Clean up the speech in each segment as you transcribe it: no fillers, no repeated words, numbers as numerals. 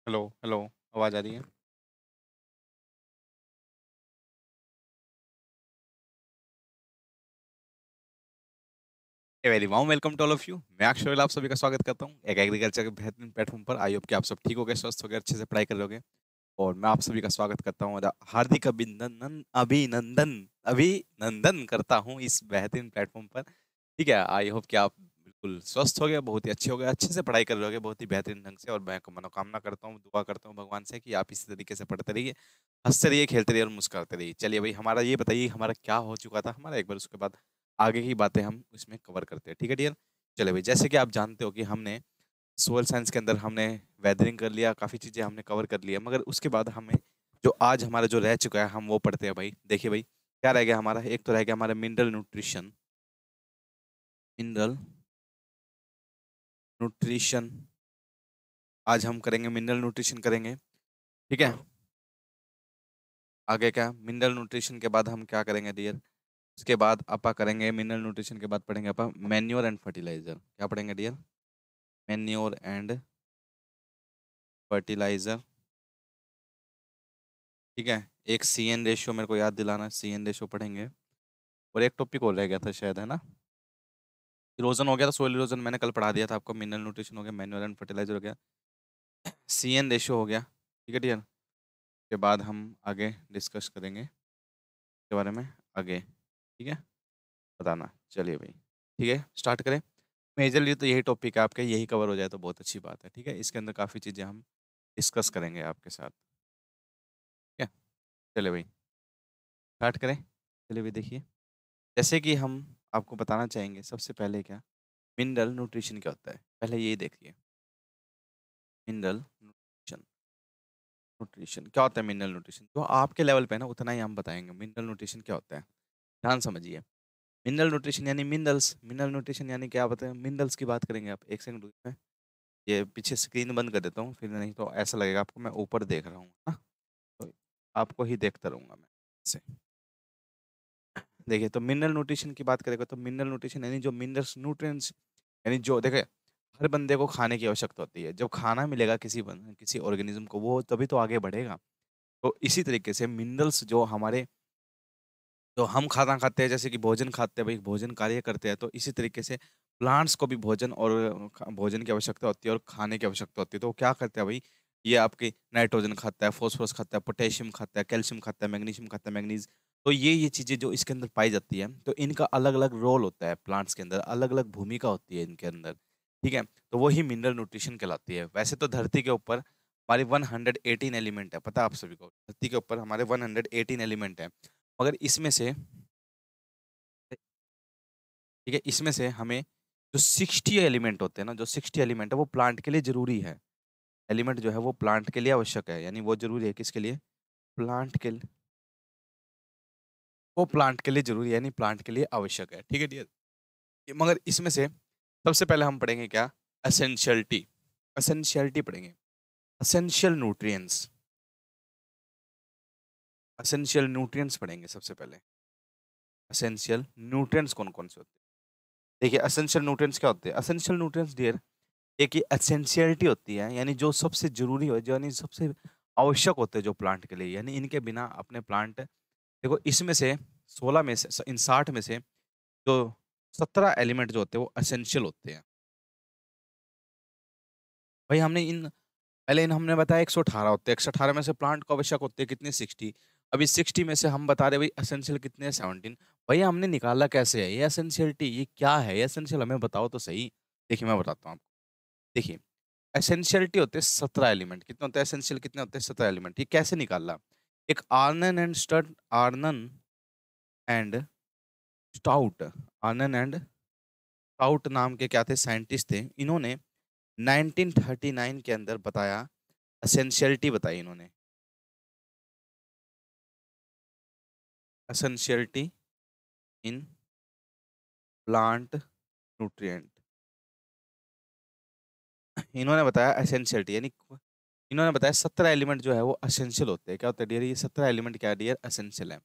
Hello hello. आवाज़ आ रही है? A very warm welcome to all of you. मैं अक्षय आप सभी का स्वागत करता हूँ एक एग्रीकल्चर के बेहतरीन प्लेटफॉर्म पर। आई होप कि आप सब ठीक हो गए, स्वस्थ हो गए, अच्छे से पढ़ाई कर रहे होगे। और मैं आप सभी का स्वागत करता हूँ और हार्दिक अभिनंदन अभिनंदन अभिनंदन करता हूँ इस बेहतरीन प्लेटफॉर्म पर। ठीक है, आई होप कि आप बिल्कुल स्वस्थ हो गए, बहुत ही अच्छे हो गए, अच्छे से पढ़ाई कर रहे होगे बहुत ही बेहतरीन ढंग से। और मैं मनोकामना करता हूँ, दुआ करता हूँ भगवान से कि आप इसी तरीके से पढ़ते रहिए, हंसते रहिए, खेलते रहिए और मुस्कुराते रहिए। चलिए भाई, हमारा ये बताइए हमारा क्या हो चुका था हमारा, एक बार उसके बाद आगे की बातें हम इसमें कवर करते हैं। ठीक है डियर। चलिए भाई, जैसे कि आप जानते हो कि हमने सोयल साइंस के अंदर हमने वेदरिंग कर लिया, काफ़ी चीज़ें हमने कवर कर लिया, मगर उसके बाद हमें जो आज हमारा जो रह चुका है हम वो पढ़ते हैं भाई। देखिए भाई, क्या रह गया हमारा, एक तो रह गया हमारा मिनरल न्यूट्रिशन। मिनरल न्यूट्रिशन आज हम करेंगे, मिनरल न्यूट्रिशन करेंगे। ठीक है। आगे क्या, मिनरल न्यूट्रिशन के बाद हम क्या करेंगे डियर? उसके बाद अपा करेंगे, मिनरल न्यूट्रिशन के बाद पढ़ेंगे अपा मैन्योर एंड फर्टिलाइजर। क्या पढ़ेंगे डियर? Manure and fertiliser. ठीक है। एक सी एन रेशियो मेरे को याद दिलाना, सी एन रेशियो पढ़ेंगे। और एक टॉपिक और रह गया था शायद, है ना? इरोजन हो गया था, सोइल इरोजन मैंने कल पढ़ा दिया था आपको। मिनरल न्यूट्रिशन हो गया, मैन्योर एंड फर्टिलाइजर हो गया, सी एन रेशियो हो गया। ठीक है डियर। के बाद हम आगे डिस्कस करेंगे के बारे में आगे। ठीक है, बताना। चलिए भाई, ठीक है, स्टार्ट करें। मेजरली तो यही टॉपिक है आपका, यही कवर हो जाए तो बहुत अच्छी बात है। ठीक है, इसके अंदर काफ़ी चीज़ें हम डिस्कस करेंगे आपके साथ। ठीक है, चलिए भाई स्टार्ट करें। चलिए भाई देखिए, जैसे कि हम आपको बताना चाहेंगे सबसे पहले क्या मिनरल न्यूट्रिशन क्या होता है, पहले ये देखिए। मिनरल न्यूट्रिशन, न्यूट्रिशन क्या होता है? मिनरल न्यूट्रिशन तो आपके लेवल पे है ना, उतना ही हम बताएंगे मिनरल न्यूट्रिशन क्या होता है। ध्यान समझिए। मिनरल न्यूट्रिशन यानी मिनरल्स, मिनरल न्यूट्रिशन यानी क्या बताएं, मिनरल्स की बात करेंगे। आप एक सेकंड रुकिए, मैं ये पीछे स्क्रीन बंद कर देता हूँ, फिर नहीं तो ऐसा लगेगा आपको मैं ऊपर देख रहा हूँ ना, तो आपको ही देखता रहूंगा मैं से। देखिए, तो मिनरल न्यूट्रिशन की बात करेंगे तो मिनरल न्यूट्रिशन यानी जो मिनरल्स न्यूट्रिएंट्स, यानी जो देखिए, हर बंदे को खाने की आवश्यकता होती है। जब खाना मिलेगा किसी ऑर्गेनिज्म को, वो तभी तो आगे बढ़ेगा। तो इसी तरीके से मिनरल्स जो हमारे, जो हम खाना खाते हैं, जैसे कि भोजन खाते हैं भाई, भोजन कार्य करते हैं, तो इसी तरीके से प्लांट्स को भी भोजन और भोजन की आवश्यकता होती है और खाने की आवश्यकता होती है। तो वो क्या करते हैं भाई, ये आपकी नाइट्रोजन खाता है, फास्फोरस खाता है, पोटेशियम खाता है, कैल्शियम खाता है, मैग्नीशियम खाता है, मैग्नीज। तो ये चीज़ें जो इसके अंदर पाई जाती है, तो इनका अलग अलग रोल होता है प्लांट्स के अंदर, अलग अलग भूमिका होती है इनके अंदर। ठीक है, तो वही मिनरल न्यूट्रिशन कहलाती है। वैसे तो धरती के ऊपर हमारी 118 एलिमेंट है, पता है आप सभी को? धरती के ऊपर हमारे 118 एलिमेंट है, मगर इसमें से, ठीक है, इसमें से हमें जो 60 एलिमेंट होते हैं ना, जो 60 एलिमेंट है वो प्लांट के लिए जरूरी है। एलिमेंट जो है वो प्लांट के लिए आवश्यक है, यानी वो जरूरी है किसके लिए? प्लांट के लिए। वो प्लांट के लिए जरूरी है, यानी प्लांट के लिए आवश्यक है। ठीक है डियर। मगर इसमें से सबसे पहले हम पढ़ेंगे क्या? एसेंशियलिटी। एसेंशियलिटी पढ़ेंगे, एसेंशियल न्यूट्रिएंट्स। एसेंशियल न्यूट्रिएंट्स पढ़ेंगे सबसे पहले। एसेंशियल न्यूट्रिएंट्स कौन कौन से होते हैं? देखिए, एसेंशियल न्यूट्रिएंट्स क्या होते हैं? एसेंशियल न्यूट्रिएंट्स डियर, एक ये एसेंशियलिटी होती है, यानी जो सबसे जरूरी हो, जो यानी सबसे आवश्यक होते हैं जो प्लांट के लिए, यानी इनके बिना अपने प्लांट, देखो इसमें से 16 में से, इन 60 में से जो 17 एलिमेंट जो होते हैं वो एसेंशियल होते हैं। भाई हमने इन पहले इन हमने बताया 118 होते हैं, 118 में से प्लांट को आवश्यक होते हैं कितने? 60। अभी 60 में से हम बता रहे भाई एसेंशियल कितने हैं? 17। भाई हमने निकाला कैसे है ये एसेंशियलिटी, ये क्या है ये एसेंशियल, हमें बताओ तो सही। देखिए मैं बताता हूँ आपको। देखिए, एसेंशियलिटी होते हैं 17 एलिमेंट। कितने होते हैं एसेंशियल, कितने होते हैं? 17 एलिमेंट। ये कैसे निकाला? एक Arnon and Stout, Arnon and Stout, Arnon and Stout नाम के क्या थे? साइंटिस्ट थे। इन्होंने 1939 के अंदर बताया, एसेंशियलिटी बताई इन्होंने। एसेंशियलिटी इन प्लांट न्यूट्रिएंट, इन्होंने बताया एसेंशियलिटी, यानी इन्होंने बताया 17 एलिमेंट जो है वो एसेंशियल होते हैं। क्या होते हैं डियर? ये 17 एलिमेंट क्या है डियर? एसेंशियल है।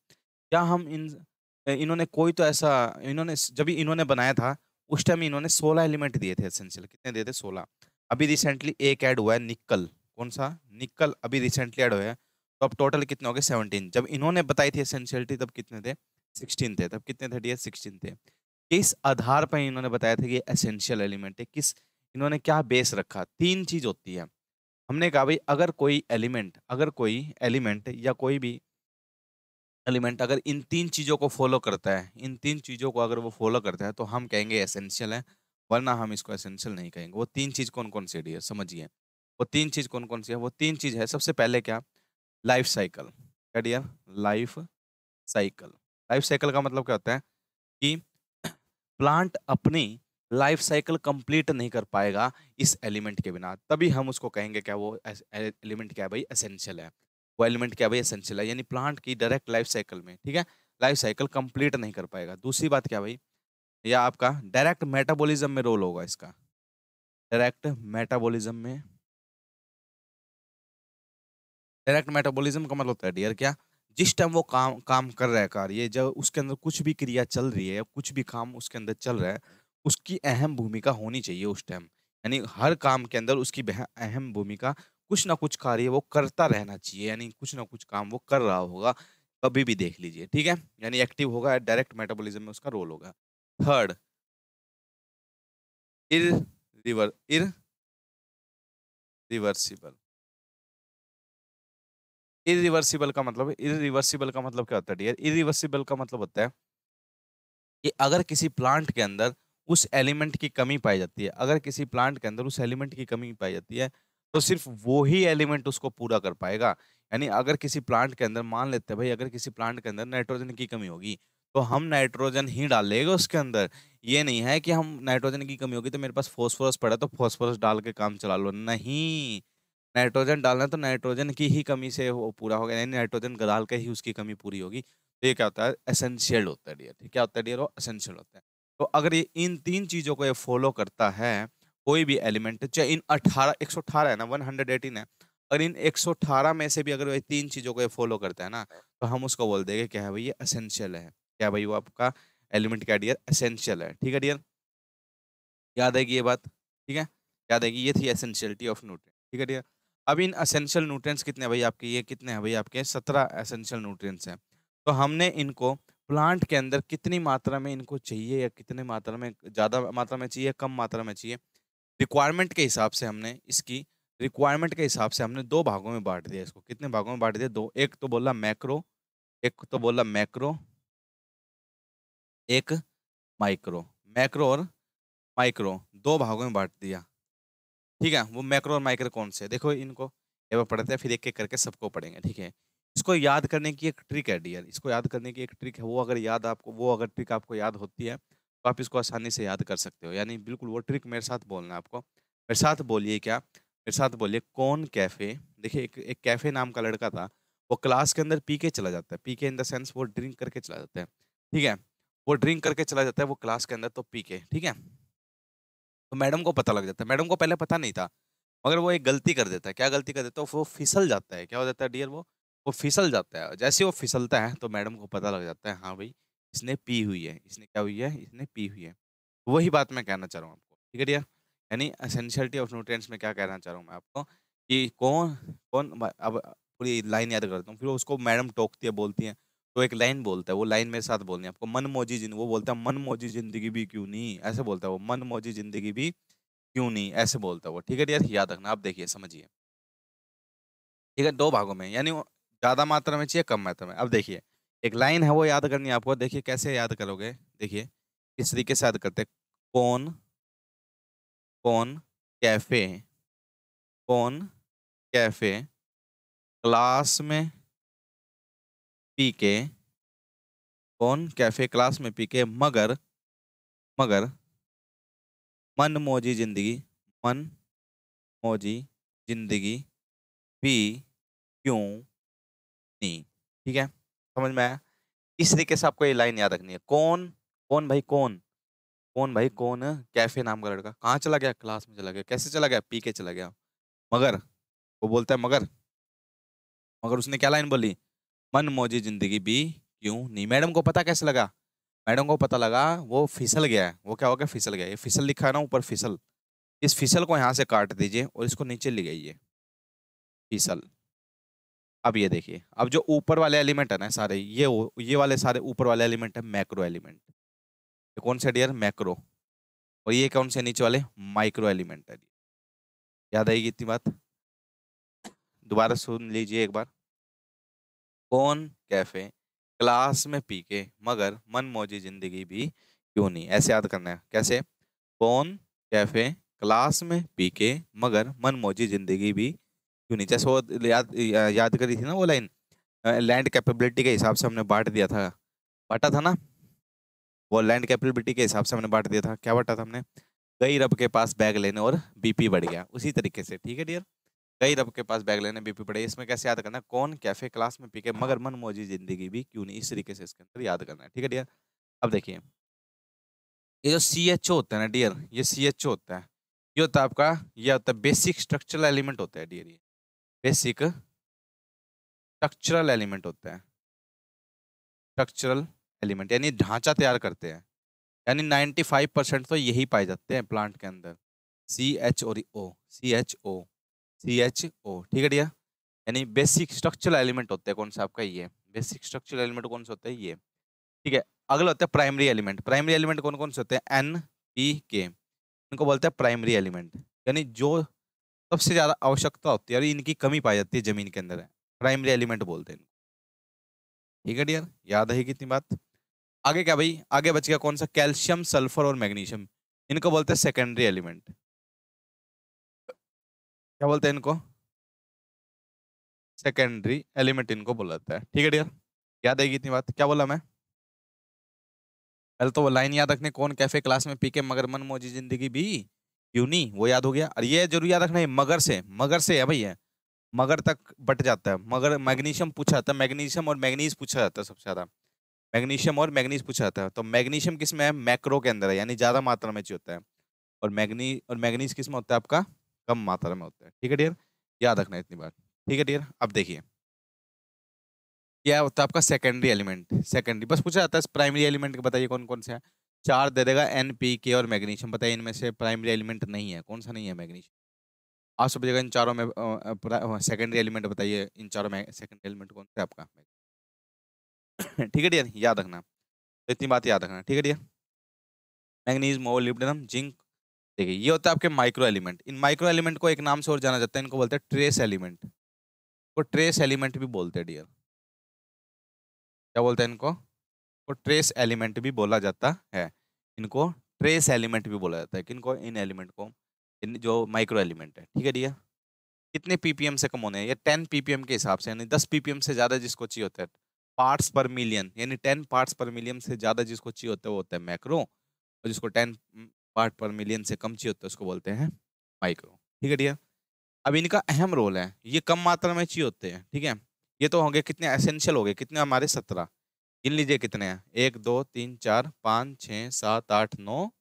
क्या हम इन, इन्होंने कोई तो ऐसा, इन्होंने जब भी इन्होंने बनाया था उस टाइम इन्होंने 16 एलिमेंट दिए थे एसेंशियल। कितने दिए थे? 16। अभी रिसेंटली एक ऐड हुआ है निकल। कौन सा, निकल अभी रिसेंटली ऐड हुआ है, तो अब टोटल कितने हो गए 17। जब इन्होंने बताई थी एसेंशियलिटी तब कितने थे 16 थे, तब कितने थे डियर 16 थे। किस आधार पर इन्होंने बताया था कि ये एसेंशियल एलिमेंट है, किस इन्होंने क्या बेस रखा, तीन चीज होती है। हमने कहा भाई अगर कोई एलिमेंट या कोई भी एलिमेंट अगर इन तीन चीजों को फॉलो करता है, इन तीन चीजों को अगर वो फॉलो करता है तो हम कहेंगे एसेंशियल है, वरना हम इसको एसेंशियल नहीं कहेंगे। वो तीन चीज कौन कौन सी है डियर समझिए, वो तीन चीज कौन कौन सी है, वो तीन चीज है सबसे पहले क्या, लाइफ साइकिल। क्या dear, life cycle. Life cycle का मतलब क्या होता है कि प्लांट अपनी लाइफ साइकिल कंप्लीट नहीं कर पाएगा इस एलिमेंट के बिना, तभी हम उसको कहेंगे क्या वो एलिमेंट क्या है भाई एसेंशियल है। वो एलिमेंट क्या भाई एसेंशियल है, यानी प्लांट की डायरेक्ट लाइफ साइकिल में, ठीक है, लाइफ साइकिल कंप्लीट नहीं कर पाएगा। दूसरी बात क्या भाई, या आपका डायरेक्ट मेटाबॉलिज्म में रोल होगा इसका, डायरेक्ट मेटाबॉलिज्म में। डायरेक्ट मेटाबॉलिज्म का मतलब होता है डियर क्या, जिस टाइम वो काम काम कर रहा है कार्य, जब उसके अंदर कुछ भी क्रिया चल रही है या कुछ भी काम उसके अंदर चल रहा है, उसकी अहम भूमिका होनी चाहिए उस टाइम। यानी हर काम के अंदर उसकी अहम भूमिका, कुछ ना कुछ कार्य वो करता रहना चाहिए, यानी कुछ ना कुछ काम वो कर रहा होगा, कभी भी देख लीजिए, ठीक है, यानी एक्टिव होगा, डायरेक्ट मेटाबॉलिज्म में उसका रोल होगा। Third, irreversible. इरिवर्सिबल का मतलब, इरिवर्सिबल का मतलब क्या होता है डियर, इरिवर्सिबल का मतलब होता है कि अगर किसी प्लांट के अंदर उस एलिमेंट की कमी पाई जाती है, अगर किसी प्लांट के अंदर उस एलिमेंट की कमी पाई जाती है, तो सिर्फ वो ही एलिमेंट उसको पूरा कर पाएगा। यानी अगर किसी प्लांट के अंदर, मान लेते हैं भाई अगर किसी प्लांट के अंदर नाइट्रोजन की कमी होगी, तो हम नाइट्रोजन ही डालेंगे उसके अंदर। ये नहीं है कि हम नाइट्रोजन की कमी होगी तो मेरे पास फास्फोरस पड़ा है, तो फास्फोरस डाल के काम चला लो, नहीं। नाइट्रोजन डालना है तो नाइट्रोजन की ही कमी से वो पूरा होगा, यानी नाइट्रोजन डाल के ही उसकी कमी पूरी होगी। तो ये क्या होता है, एसेंशियल होता है डियर। क्या होता है डियर, वो एसेंशियल होता है। तो अगर ये इन तीन चीजों को ये फॉलो करता है, कोई भी एलिमेंट, चाहे इन 18 118 है ना, 118 है, और इन 118 में से भी अगर ये तीन चीजों को ये फॉलो करता है ना, तो हम उसको बोल देंगे क्या है भाई, ये एसेंशियल है। क्या भाई, वो आपका एलिमेंट क्या डियर, एसेंशियल है, ठीक है डियर। याद आएगी ये बात, ठीक है, याद आएगी। ये थी एसेंशियलिटी ऑफ न्यूट्रिएंट, ठीक है डियर। अब इन एसेंशियल न्यूट्रिएंट्स कितने हैं भाई आपके, ये कितने हैं भाई आपके, 17 एसेंशियल न्यूट्रिएंट्स हैं। तो हमने इनको प्लांट के अंदर कितनी मात्रा में इनको चाहिए, या कितने मात्रा में, ज्यादा मात्रा में चाहिए, कम मात्रा में चाहिए, रिक्वायरमेंट के हिसाब से हमने इसकी, रिक्वायरमेंट के हिसाब से हमने दो भागों में बांट दिया इसको। कितने भागों में बांट दिया, दो। एक तो बोला मैक्रो, एक तो बोला मैक्रो, एक माइक्रो। मैक्रो और माइक्रो दो भागों में बांट दिया, ठीक है। वो मैक्रो और माइक्रो कौन से हैं? देखो इनको एक बार पढ़ते हैं, फिर एक एक करके सबको पढ़ेंगे, ठीक है। इसको याद करने की एक ट्रिक है डियर, इसको याद करने की एक ट्रिक है, वो अगर ट्रिक आपको याद होती है तो आप इसको आसानी से याद कर सकते हो। यानी बिल्कुल वो ट्रिक मेरे साथ बोलना है आपको, मेरे साथ बोलिए क्या, मेरे साथ बोलिए, कौन कैफे। देखिए एक कैफे नाम का लड़का था, वो क्लास के अंदर पी के चला जाता है, पी के इन द सेंस वो ड्रिंक करके चला जाता है, ठीक है। वो ड्रिंक करके चला जाता है वो क्लास के अंदर, तो पी के, ठीक है। तो मैडम को पता लग जाता है, मैडम को पहले पता नहीं था, मगर वो एक गलती कर देता है। क्या गलती कर देता है, वो फिसल जाता है। क्या हो जाता है डियर, वो फिसल जाता है। जैसे वो फिसलता है तो मैडम को पता लग जाता है, हाँ भाई इसने पी हुई है, इसने क्या हुई है, इसने पी हुई है। वही बात मैं कहना चाह रहा हूँ आपको, ठीक है डियर। यानी एसेंशियलिटी ऑफ न्यूट्रिएंट्स में क्या कहना चाह रहा हूँ मैं आपको, कि कौन कौन अब पूरी लाइन याद करता हूँ, फिर उसको मैडम टोकती है, बोलती है, तो एक लाइन बोलता है, वो लाइन मेरे साथ बोलनी है आपको, मन मौजी जिंदगी, वो बोलता है मन मौजी जिंदगी भी क्यों नहीं, ऐसे बोलता है वो, मन मौजी जिंदगी भी क्यों नहीं, ऐसे बोलता है वो, ठीक है यार, याद रखना। आप देखिए समझिए, ठीक है, दो भागों में, यानी वो ज्यादा मात्रा में चाहिए, कम मात्रा में। अब देखिए एक लाइन है, वो याद करनी है आपको। देखिए कैसे याद करोगे, देखिए इस तरीके से याद करते हैं, कौन कौन कैफे, कौन कैफे क्लास में पी के, कौन कैफे क्लास में पी के, मगर मगर मन मौजी जिंदगी, मन मौजी जिंदगी भी क्यों नहीं, ठीक है, समझ में आया। इस तरीके से आपको ये लाइन याद रखनी है, कौन कौन भाई, कौन भाई, कौन कैफे नाम का लड़का कहाँ चला गया, क्लास में चला गया, कैसे चला गया, पी के चला गया, मगर वो बोलता है मगर, मगर उसने क्या लाइन बोली, मन मौजी जिंदगी भी क्यों नहीं। मैडम को पता कैसे लगा, मैडम को पता लगा वो फिसल गया है, वो क्या हो गया, फिसल गया। ये फिसल लिखा है ना ऊपर, फिसल, इस फिसल को यहाँ से काट दीजिए और इसको नीचे ले आइए, फीसल। अब ये देखिए, अब जो ऊपर वाले एलिमेंट है ना सारे, ये वाले सारे ऊपर वाले एलिमेंट है मैक्रो एलिमेंट। ये कौन से डियर? मैक्रो। और ये कौन से नीचे वाले? माइक्रो एलिमेंट है। याद आएगी इतनी बात? दोबारा सुन लीजिए एक बार। कौन कैफे क्लास में पी के मगर मन मौजी जिंदगी भी क्यों नहीं? ऐसे याद करना है। कैसे? कौन कैफे क्लास में पी के मगर मन मौजी जिंदगी भी क्यों नहीं? जैसे वो याद करी थी ना वो लाइन, लैंड कैपेबिलिटी के हिसाब से हमने बांट दिया था, बांटा था ना? वो लैंड कैपेबिलिटी के हिसाब से हमने बांट दिया था। क्या बांटा था हमने? गई रब के पास बैग लेने और बीपी बढ़ गया, उसी तरीके से। ठीक है डियर? गई रब के पास बैग लेने बीपी बढ़े, इसमें कैसे याद करना है? कौन कैफे क्लास में पी के मगर मन मौजी जिंदगी भी क्यों नहीं, इस तरीके से इसके अंदर याद करना है। ठीक है डियर? अब देखिए, ये जो सी एच ओ होता है ना डियर, ये सी एच ओ होता है, ये होता है आपका, ये होता है बेसिक स्ट्रक्चरल एलिमेंट होता है डियर। ये बेसिक स्ट्रक्चरल एलिमेंट होता है। स्ट्रक्चरल एलिमेंट यानी ढांचा तैयार करते हैं, यानी 95% तो यही पाए जाते हैं प्लांट के अंदर। सी एच और ओ, C H O, C H O. ठीक है डियर? यानी बेसिक स्ट्रक्चरल एलिमेंट होते हैं कौन सा आपका? ये बेसिक स्ट्रक्चरल एलिमेंट कौन सा होता है? ये। ठीक है? अगला होता है प्राइमरी एलिमेंट। प्राइमरी एलिमेंट कौन कौन से होते हैं? एन, पी, के। इनको बोलते हैं प्राइमरी एलिमेंट, यानी जो सबसे ज्यादा आवश्यकता होती है और इनकी कमी पाई जाती है जमीन के अंदर है, प्राइमरी एलिमेंट बोलते हैं इनको। ठीक है डियर? याद है कितनी बात? आगे क्या भाई? आगे बच गया कौन सा? कैल्शियम, सल्फर और मैग्नीशियम। इनको बोलते हैं सेकेंडरी एलिमेंट। क्या बोलते हैं इनको? सेकेंडरी एलिमेंट इनको बोला जाता है। ठीक है डियर? याद है इतनी बात? क्या बोला मैं? पहले तो वो लाइन याद रखने, कौन कैफे क्लास में पी के मगर मन मौजी जिंदगी भी क्यों नहीं, वो याद हो गया। और ये जरूर याद रखना है, मगर से है भैया, मगर तक बट जाता है। मगर मैग्नीशियम पूछा जाता है, मैग्नीशियम और मैग्नीज पूछा जाता है सबसे ज्यादा। मैग्नीशियम और मैग्नीज पूछा जाता है। तो मैग्नीशियम किस में है? मैक्रो के अंदर है, यानी ज्यादा मात्रा में चाहिए होता है। और मैग्नीज किस में होता है आपका? कम मात्रा में होता है। ठीक है डियर? याद रखना है इतनी बात। ठीक है डियर? अब देखिए, क्या होता है आपका सेकेंडरी एलिमेंट? सेकेंडरी बस पूछा जाता है। प्राइमरी एलिमेंट बताइए कौन कौन से हैं? चार दे देगा, एन, पी, के और मैग्नीशियम। बताइए इनमें से प्राइमरी एलिमेंट नहीं है, कौन सा नहीं है? मैग्नीशियम। आप सब जगह इन चारों में सेकेंडरी एलिमेंट बताइए, इन चारों में सेकेंडरी एलिमेंट कौन सा है आपका? ठीक है डियर? याद रखना, तो इतनी बात याद रखना। ठीक है डियर? Manganese, molybdenum, zinc. देखिए, ये होता है आपके माइक्रो एलिमेंट। इन माइक्रो एलिमेंट को एक नाम से और जाना जाता है, इनको बोलते हैं ट्रेस एलिमेंट। को ट्रेस एलिमेंट भी बोलते हैं डियर। क्या बोलते हैं इनको? को ट्रेस एलिमेंट भी बोला जाता है। इनको ट्रेस एलिमेंट भी बोला जाता है। किनको? इन एलिमेंट को, इन जो माइक्रो एलिमेंट है। ठीक है डियर? कितने पीपीएम से कम होने हैं? ये 10 पीपीएम के हिसाब से, यानी 10 पीपीएम से ज्यादा जिसको चाहिए होता है, पार्ट्स पर मिलियन, यानी 10 पार्ट्स पर मिलियन से ज्यादा जिसको चाहिए होता है वो होता है मैक्रो। और जिसको 10 पार्ट पर मिलियन से कम चाहिए होता है उसको बोलते हैं माइक्रो। ठीक है डियर? अब इनका अहम रोल है, ये कम मात्रा में चाहिए होते हैं। ठीक है? ये तो होंगे कितने एसेंशियल हो गए, कितने हमारे? 17। गिन लीजिए कितने हैं? 1 2 3 4 5 6 7 8 9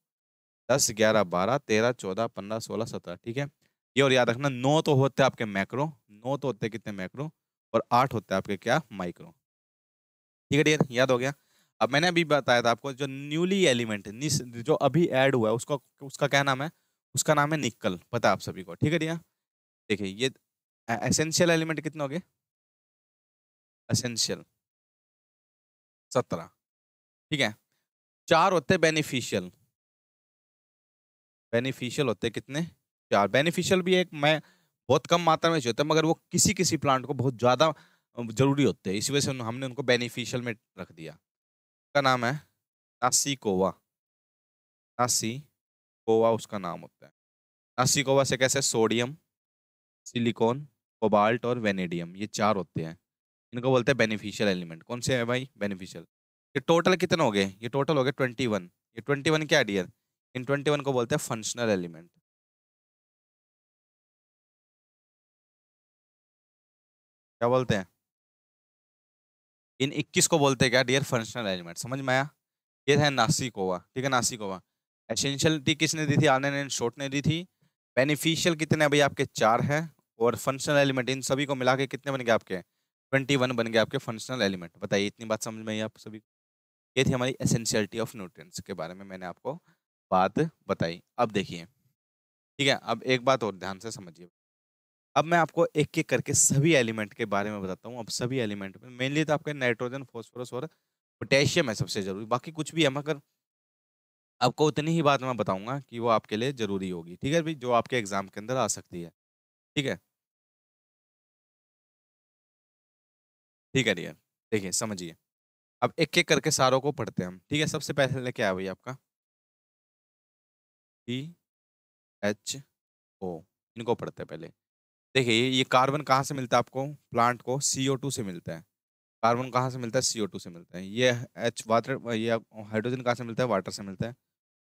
10 11 12 13 14 15 16 17। ठीक है? ये और याद रखना, 9 तो होते हैं आपके मैक्रो, 9 तो होते हैं कितने? मैक्रो। और 8 होते हैं आपके क्या? माइक्रो। ठीक है डियर? याद हो गया? अब मैंने अभी बताया था आपको, जो न्यूली एलिमेंट जो अभी ऐड हुआ है उसका उसका क्या नाम है? उसका नाम है निकल। पता है आप सभी को। ठीक है डियर? देखिए, ये एसेंशियल एलिमेंट कितने हो गए? एसेंशियल 17। ठीक है? 4 होते हैं बेनिफिशियल। बेनिफिशियल होते हैं कितने? 4। बेनिफिशियल भी एक मैं बहुत कम मात्रा में चाहिए होता है, मगर वो किसी किसी प्लांट को बहुत ज्यादा जरूरी होते हैं, इसी वजह से हमने उनको बेनिफिशियल में रख दिया। उसका नाम है नासिकोवा। नासिकोवा उसका नाम होता है। नासिकोवा से कैसे? सोडियम, सिलिकॉन, कोबाल्ट और वेनेडियम, ये 4 होते हैं। इनको बोलते हैं बेनिफिशियल एलिमेंट। कौन से है भाई? बेनिफिशियल। ये टोटल कितने हो गए? ये टोटल हो गए 21। ये 21 क्या डियर? इन 21 को बोलते हैं फंक्शनल एलिमेंट। क्या बोलते हैं? इन 21 को बोलते हैं क्या डियर? Functional element. समझ में आया? ये है नासिकोवा। ठीक है? नासिकोवा। एसेंशियलिटी किसने दी थी? आर्नन एंड शॉर्ट ने दी थी। बेनिफिशियल कितने हैं भाई आपके? 4 हैं। और फंक्शनल एलिमेंट इन सभी को मिला के कितने बन गए आपके? 21 बन गए आपके फंक्शनल एलिमेंट। बताइए, इतनी बात समझ में आई आप सभी को? ये थी हमारी एसेंशियलिटी ऑफ न्यूट्रिएंट्स के बारे में मैंने आपको बात बताई। अब देखिए, ठीक है, अब एक बात और ध्यान से समझिए। अब मैं आपको एक एक करके सभी एलिमेंट के बारे में बताता हूँ। अब सभी एलिमेंट में मेनली तो आपके नाइट्रोजन, फॉस्फोरस और पोटेशियम है सबसे जरूरी, बाकी कुछ भी है, मगर आपको उतनी ही बात मैं बताऊंगा कि वो आपके लिए जरूरी होगी, ठीक है भाई, जो आपके एग्जाम के अंदर आ सकती है। ठीक है, ठीक है डियर, देखिए समझिए। अब एक एक करके सारों को पढ़ते हैं हम, ठीक है। सबसे पहले क्या है भाई आपका, CHO, इनको पढ़ते हैं पहले। देखिए ये कार्बन कहाँ से मिलता है आपको, प्लांट को CO2 से मिलता है। कार्बन कहाँ से मिलता है, CO2 से मिलता है। ये H वाटर, ये हाइड्रोजन कहाँ से मिलता है, वाटर से मिलता है।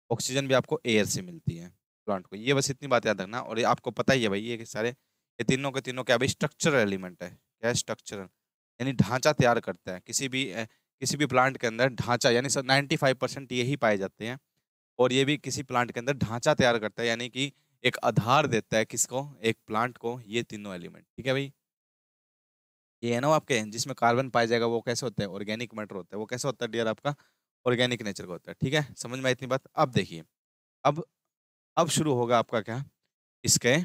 ऑक्सीजन भी आपको एयर से मिलती है प्लांट को। ये बस इतनी बात याद रखना। और ये आपको पता ही है भाई, ये कि सारे ये तीनों के तीनों क्या भाई, स्ट्रक्चरल एलिमेंट है। क्या है, स्ट्रक्चरल, यानी ढांचा तैयार करता है। किसी भी प्लांट के अंदर ढांचा, यानी सर 95% यही पाए जाते हैं। और ये भी किसी प्लांट के अंदर ढांचा तैयार करता है, यानी कि एक आधार देता है किसको, एक प्लांट को, ये तीनों एलिमेंट। ठीक है भाई, ये है ना वो आपके जिसमें कार्बन पाया जाएगा, वो कैसे होता है, ऑर्गेनिक मैटर होता है। वो कैसे होता है डियर आपका, ऑर्गेनिक नेचर का होता है। ठीक है, समझ में आई इतनी बात। अब देखिए, अब अब शुरू होगा आपका क्या, इसके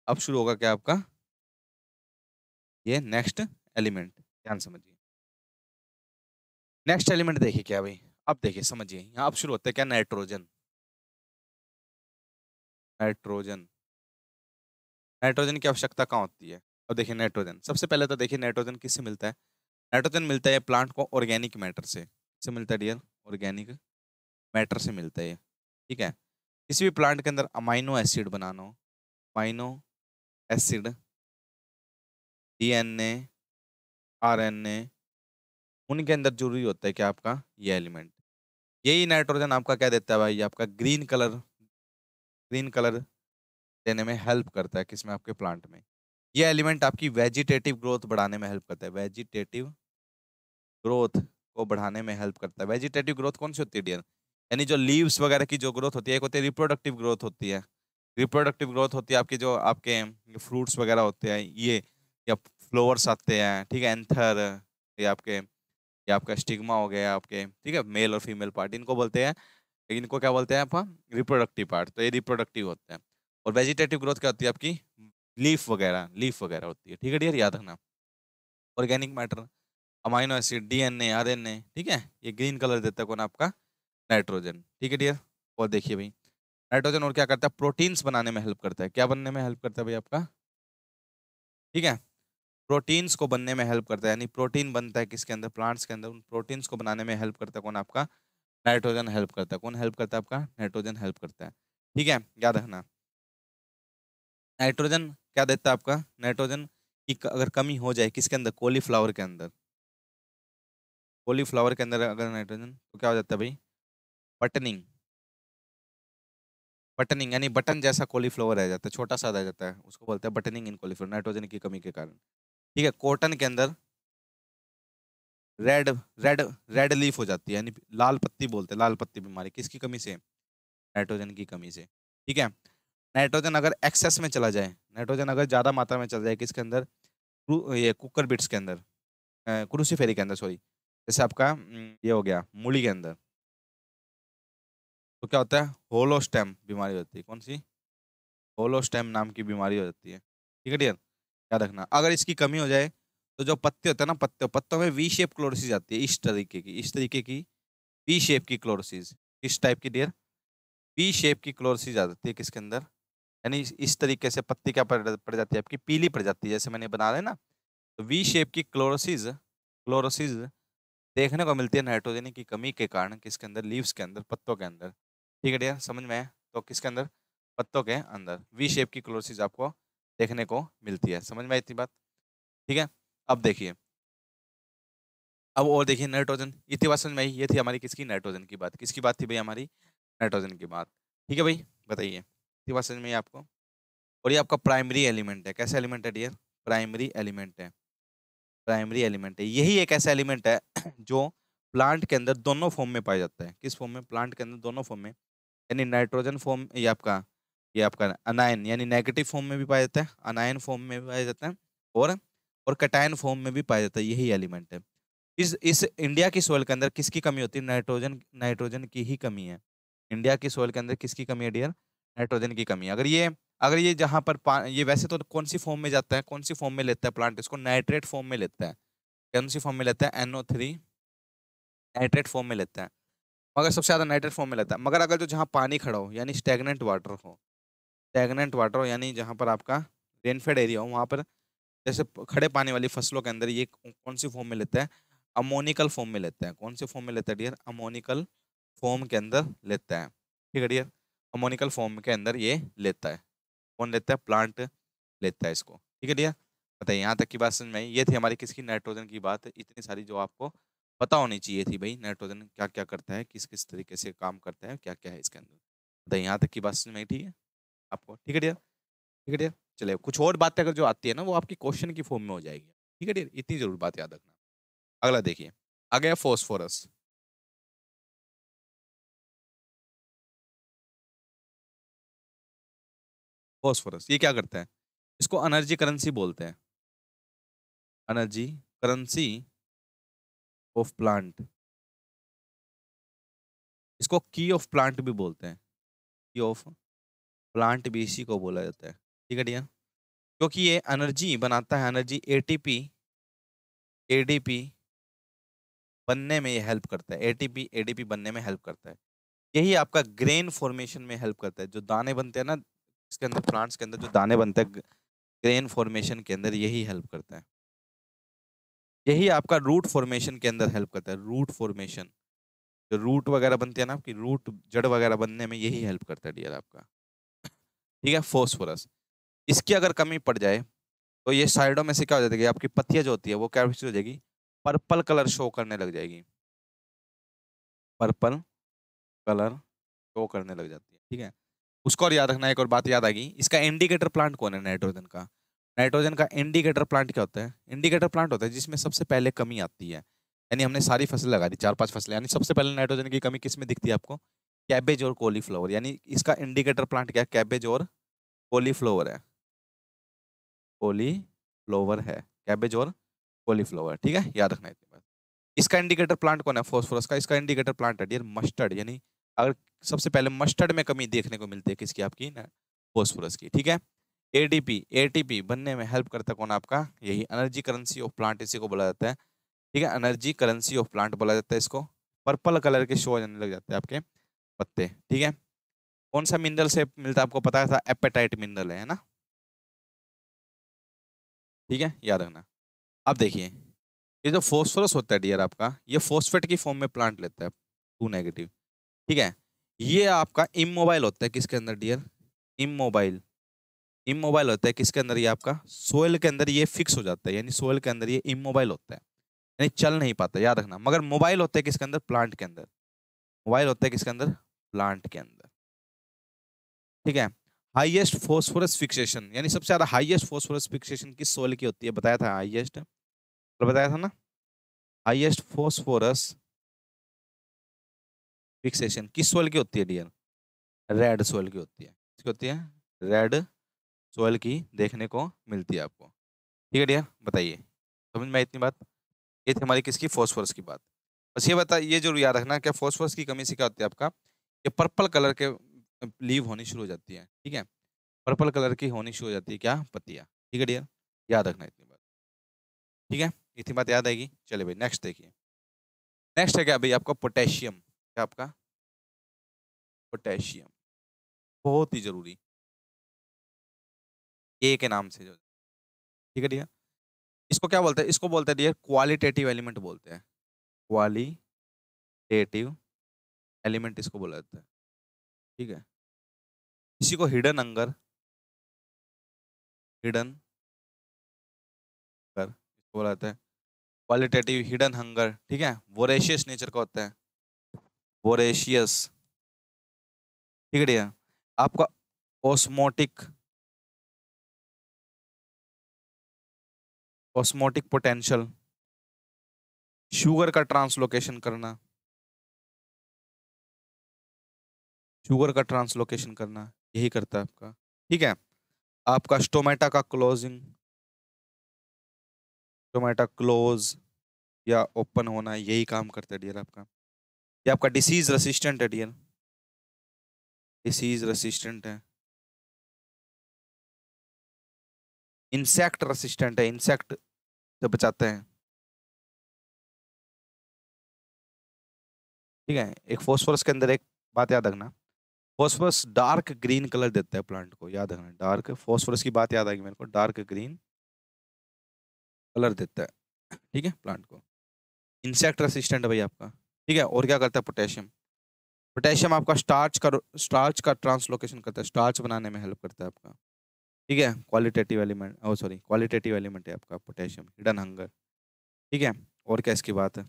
अब शुरू होगा क्या आपका, ये नेक्स्ट एलिमेंट, ध्यान समझिए। नेक्स्ट एलिमेंट देखिए क्या भाई, अब देखिए समझिए, यहाँ अब शुरू होता है क्या, नाइट्रोजन। नाइट्रोजन, नाइट्रोजन की आवश्यकता कहाँ होती है। अब देखिए नाइट्रोजन, सबसे पहले तो देखिए नाइट्रोजन किससे मिलता है। नाइट्रोजन मिलता है प्लांट को ऑर्गेनिक मैटर से। किससे मिलता है डियर, ऑर्गेनिक मैटर से मिलता है ये। ठीक है, किसी भी प्लांट के अंदर अमाइनो एसिड बनाना हो, अमाइनो एसिड, DNA, RNA, उनके अंदर जरूरी होता है क्या आपका, ये एलिमेंट। यही नाइट्रोजन आपका क्या देता है भाई, आपका ग्रीन कलर, ग्रीन कलर देने में हेल्प करता है, किसमें, आपके प्लांट में। ये एलिमेंट आपकी वेजिटेटिव ग्रोथ बढ़ाने में हेल्प करता है। वेजिटेटिव ग्रोथ को बढ़ाने में हेल्प करता है। वेजिटेटिव ग्रोथ कौन सी होती है डियर, यानी जो लीव्स वगैरह की जो ग्रोथ होती है। एक होती है रिप्रोडक्टिव ग्रोथ होती है। रिप्रोडक्टिव ग्रोथ होती है आपकी जो आपके फ्रूट्स वगैरह होते हैं ये, या फ्लावर्स आते हैं, ठीक है, एंथर, ये आपका स्टिग्मा हो गया आपके, ठीक है, मेल और फीमेल पार्ट इनको बोलते हैं। लेकिन इनको क्या बोलते हैं आप, रिप्रोडक्टिव पार्ट, तो ये रिप्रोडक्टिव होते हैं। और वेजिटेटिव ग्रोथ क्या होती है आपकी, लीफ वगैरह होती है। ठीक है डियर, याद रखना। Organic matter, amino acid, DNA, RNA, ठीक है, ये ग्रीन कलर देता है कौन, आपका नाइट्रोजन। ठीक है डियर, और देखिए भाई नाइट्रोजन और क्या करता है, प्रोटीन्स बनाने में हेल्प करता है। क्या बनने में हेल्प करता है भाई आपका, ठीक है, प्रोटीन्स को बनने में हेल्प करता है। यानी प्रोटीन बनता है किसके अंदर, प्लांट्स के अंदर। उन प्रोटीन्स को बनाने में हेल्प करता है कौन, आपका नाइट्रोजन हेल्प करता है। कौन हेल्प करता है, आपका नाइट्रोजन हेल्प करता है। ठीक है, याद रखना। नाइट्रोजन क्या देता है आपका, नाइट्रोजन की अगर कमी हो जाए किसके अंदर, कॉलीफ्लावर के अंदर। कॉलीफ्लावर के अंदर अगर नाइट्रोजन, तो क्या हो जाता है भाई, बटनिंग। बटनिंग यानी बटन जैसा कॉलीफ्लावर रह जाता है, छोटा सा रह जाता है, उसको बोलते हैं बटनिंग इन कॉलीफ्लावर, नाइट्रोजन की कमी के कारण। ठीक है, कॉटन के अंदर रेड रेड रेड लीफ हो जाती है, यानी लाल पत्ती बोलते हैं, लाल पत्ती बीमारी किसकी कमी से, नाइट्रोजन की कमी से। ठीक है, नाइट्रोजन अगर एक्सेस में चला जाए, नाइट्रोजन अगर ज्यादा मात्रा में चला जाए किसके अंदर, ये कुकर बिट्स के अंदर, क्रूसीफेरी के अंदर, सॉरी, जैसे आपका ये हो गया मूली के अंदर, तो क्या होता है, होलो स्टेम बीमारी होती है। कौन सी, होलो स्टेम नाम की बीमारी हो जाती है। ठीक है डियर, याद रखना। अगर इसकी कमी हो जाए तो जो पत्ते होते हैं ना, पत्तों में वी शेप क्लोरोसिस आती है, इस तरीके की वी शेप की क्लोरोसिस। किस टाइप की डियर, वी शेप की क्लोरोसिस आ जाती है किसके अंदर, यानी इस तरीके से पत्ती क्या पड़ जाती है आपकी, पीली पड़ जाती है, जैसे मैंने बना रहा है ना। तो वी शेप की क्लोरोसिस क्लोरोसिस देखने को मिलती है नाइट्रोजन की कमी के कारण किसके अंदर, लीव्स के अंदर, पत्तों के अंदर। ठीक है डियर, समझ में है, तो किसके अंदर, पत्तों के अंदर वी शेप की क्लोरोसिस आपको देखने को मिलती है। समझ में आई इतनी बात, ठीक है। अब देखिए, अब और देखिए नाइट्रोजन, इतनी बात समझ में आई। ये थी हमारी किसकी, नाइट्रोजन की बात। किसकी बात थी भाई, हमारी नाइट्रोजन की बात। ठीक है भाई, बताइए, इतनी बात समझ में आई आपको। और ये आपका प्राइमरी एलिमेंट है। कैसा एलिमेंट है डियर, प्राइमरी एलिमेंट है। प्राइमरी एलिमेंट है, यही एक ऐसा एलिमेंट है जो प्लांट के अंदर दोनों फॉर्म में पाया जाता है। किस फॉर्म में, प्लांट के अंदर दोनों फॉर्म में, यानी नाइट्रोजन फॉर्म, ये आपका अनायन यानी नेगेटिव फॉर्म में भी पाया जाता है, अनायन फॉर्म में भी पाया जाता है, और और कटायन फॉर्म में भी पाया जाता है। यही एलिमेंट है। इस इंडिया की सोइल के अंदर किसकी कमी होती है, नाइट्रोजन, नाइट्रोजन की ही कमी है। इंडिया की सोइल के अंदर किसकी कमी है डियर, नाइट्रोजन की कमी है। अगर ये अगर ये जहां पर ये वैसे तो कौन सी फॉर्म में जाता है, कौन सी फॉर्म में लेता है प्लांट इसको, नाइट्रेट फॉर्म में लेता है। कौन सी फॉर्म में लेता है, NO3 नाइट्रेट फॉर्म में लेता है। मगर सबसे ज्यादा नाइट्रेट फॉर्म में लेता है। मगर अगर जो जहाँ पानी खड़ा हो यानी स्टेगनेंट वाटर हो, स्टेगनेंट वाटर हो यानी जहाँ पर आपका रेनफेड एरिया हो, वहां पर जैसे खड़े पानी वाली फसलों के अंदर ये कौन सी फॉर्म में लेता है, अमोनिकल फॉर्म में लेता है। कौन से फॉर्म में लेता है डियर, अमोनिकल फॉर्म के अंदर लेता है। ठीक है डियर, अमोनिकल फॉर्म के अंदर ये लेता है। कौन लेता है, प्लांट लेता है इसको। ठीक है डियर, बताइए यहाँ तक की बात समझ में आई। ये थी हमारी किसकी, नाइट्रोजन की बात। इतनी सारी जो आपको पता होनी चाहिए थी भाई, नाइट्रोजन क्या क्या करता है, किस किस तरीके से काम करता है, क्या क्या है इसके अंदर। बताइए यहाँ तक की बात समझ में आई, ठीक है आपको। ठीक है डियर, ठीक है डियर। चलिए कुछ और बातें अगर जो आती है ना वो आपकी क्वेश्चन की फॉर्म में हो जाएगी। ठीक है डियर, इतनी जरूर बात याद रखना। अगला देखिए, आ गया फोस्फोरस। फोस्फोरस ये क्या करता है, इसको एनर्जी करेंसी बोलते हैं। एनर्जी करेंसी ऑफ प्लांट, इसको की ऑफ प्लांट भी बोलते हैं। की ऑफ प्लांट भी इसी को बोला जाता है। ठीक है डियर, क्योंकि ये एनर्जी बनाता है, एनर्जी एटीपी एडीपी बनने में ये हेल्प करता है। एटीपी एडीपी बनने में हेल्प करता है। यही आपका ग्रेन फॉर्मेशन में हेल्प करता है। जो दाने बनते हैं ना इसके अंदर, प्लांट्स के अंदर जो दाने बनते हैं ग्रेन फॉर्मेशन के अंदर, यही हेल्प करता है। यही आपका रूट फॉर्मेशन के अंदर हेल्प करता है। रूट फॉर्मेशन, जो रूट वगैरह बनती है ना आपकी, रूट जड़ वगैरह बनने में यही हेल्प करता है डियर आपका। ठीक है, फोस्फोरस इसकी अगर कमी पड़ जाए तो ये साइडों में से क्या हो जाएगी, आपकी पत्तियां जो होती है वो क्या हो जाएगी, पर्पल कलर शो करने लग जाएगी। पर्पल कलर शो करने लग जाती है। ठीक है, उसको और याद रखना। एक और बात याद आ गई, इसका इंडिकेटर प्लांट कौन है, नाइट्रोजन का। नाइट्रोजन का इंडिकेटर प्लांट क्या होता है, इंडिकेटर प्लांट होता है जिसमें सबसे पहले कमी आती है। यानी हमने सारी फसल लगा दी, 4-5 फसलें, यानी सबसे पहले नाइट्रोजन की कमी किस में दिखती है आपको, कैबेज और कॉलीफ्लावर। यानी इसका इंडिकेटर प्लांट क्या है, कैबेज और कॉलीफ्लावर है। कॉलीफ्लावर है, कैबेज और कॉलीफ्लावर। ठीक है, याद रखना इतनी बात। इसका इंडिकेटर प्लांट कौन है, फोस्फोरस का। इसका इंडिकेटर प्लांट है डियर मस्टर्ड। यानी अगर सबसे पहले मस्टर्ड में कमी देखने को मिलती है किसकी, आपकी ना फोस्फोरस की। ठीक है, एडीपी एटीपी बनने में हेल्प करता है कौन, आपका यही एनर्जी करेंसी ऑफ प्लांट, इसी को बोला जाता है। ठीक है, एनर्जी करेंसी ऑफ प्लांट बोला जाता है इसको। पर्पल कलर के शो होने लग जाते हैं आपके पत्ते। ठीक है, कौन सा मिनरल से मिलता है आपको पता था, एपेटाइट मिनरल है ना। ठीक है, याद रखना। अब देखिए, ये जो फोस्फोरस होता है डियर आपका, ये फोस्फेट की फॉर्म में प्लांट लेता है, 2 नेगेटिव। ठीक है, ये आपका इमोबाइल होता है किसके अंदर डियर, इमोबाइल। इमोबाइल होता है किसके अंदर, ये आपका सोयल के अंदर ये फिक्स हो जाता है। यानी सोयल के अंदर ये इमोबाइल होता है, यानी चल नहीं पाता, याद रखना। मगर मोबाइल होता है किसके अंदर, प्लांट के अंदर। मोबाइल होता है किसके अंदर, प्लांट के अंदर। ठीक है, हाईएस्ट फोस्फोरस फिक्सेशन, यानी सबसे ज्यादा हाईएस्ट फोस्फोरस फिक्सेशन किस सोयल की होती है, बताया था हाईएस्ट, तो बताया था ना। हाईएस्ट फोस्फोरस फिक्सेशन किस सोयल की होती है डियर, रेड सोयल की होती है। किसकी होती है, रेड सोयल की देखने को मिलती है आपको। ठीक है डियर, बताइए समझ में आई इतनी बात। ये थी हमारी किसकी, फोस्फोरस की बात। बस ये बता, ये जरूर याद रखना क्या, फोस्फोरस की कमी से क्या होती है आपका, ये पर्पल कलर के लीव होनी शुरू हो जाती है। ठीक है, पर्पल कलर की होनी शुरू हो जाती है क्या, पत्तियां। ठीक है डियर, याद रखना इतनी बात। ठीक है, इतनी बात याद आएगी। चलिए भाई नेक्स्ट देखिए। नेक्स्ट है क्या भाई आपका, पोटेशियम। क्या आपका, पोटेशियम बहुत ही जरूरी, ए के नाम से जो। ठीक है डियर, इसको क्या बोलते हैं, इसको बोलते हैं डियर क्वालिटेटिव एलिमेंट बोलते हैं। क्वालिटेटिव एलिमेंट इसको बोला जाता है। ठीक है, इसी को हिडन अंगर, हिडन कर इसको बोला जाता है। Qualitative hidden hunger. ठीक है, वोरेशियस नेचर का होता है, वोरेशियस। ठीक है डियर, आपका ऑस्मोटिक, ऑस्मोटिक पोटेंशियल, शुगर का ट्रांसलोकेशन करना, शुगर का ट्रांसलोकेशन करना यही करता है आपका। ठीक है, आपका स्टोमेटा का क्लोजिंग, स्टोमेटा क्लोज या ओपन होना यही काम करता है डियर आपका। ये आपका डिसीज रेसिस्टेंट है डियर, डिसीज रेसिस्टेंट है। इंसेक्ट रेसिस्टेंट है, इंसेक्ट से बचाते हैं। ठीक है, एक फास्फोरस के अंदर एक बात याद रखना, फास्फोरस डार्क ग्रीन कलर देता है प्लांट को, याद रखना, डार्क फास्फोरस की बात याद आएगी मेरे को, डार्क ग्रीन कलर देता है, ठीक है, प्लांट को। इंसेक्ट रेसिस्टेंट है भाई आपका। ठीक है, और क्या करता है पोटेशियम, पोटेशियम आपका स्टार्च का ट्रांसलोकेशन करता है, स्टार्च बनाने में हेल्प करता है आपका। ठीक है, क्वालिटेटिव एलिमेंट, ओ सॉरी, क्वालिटेटिव एलिमेंट है आपका पोटेशियम, हिडन हंगर। ठीक है, और क्या इसकी बात है,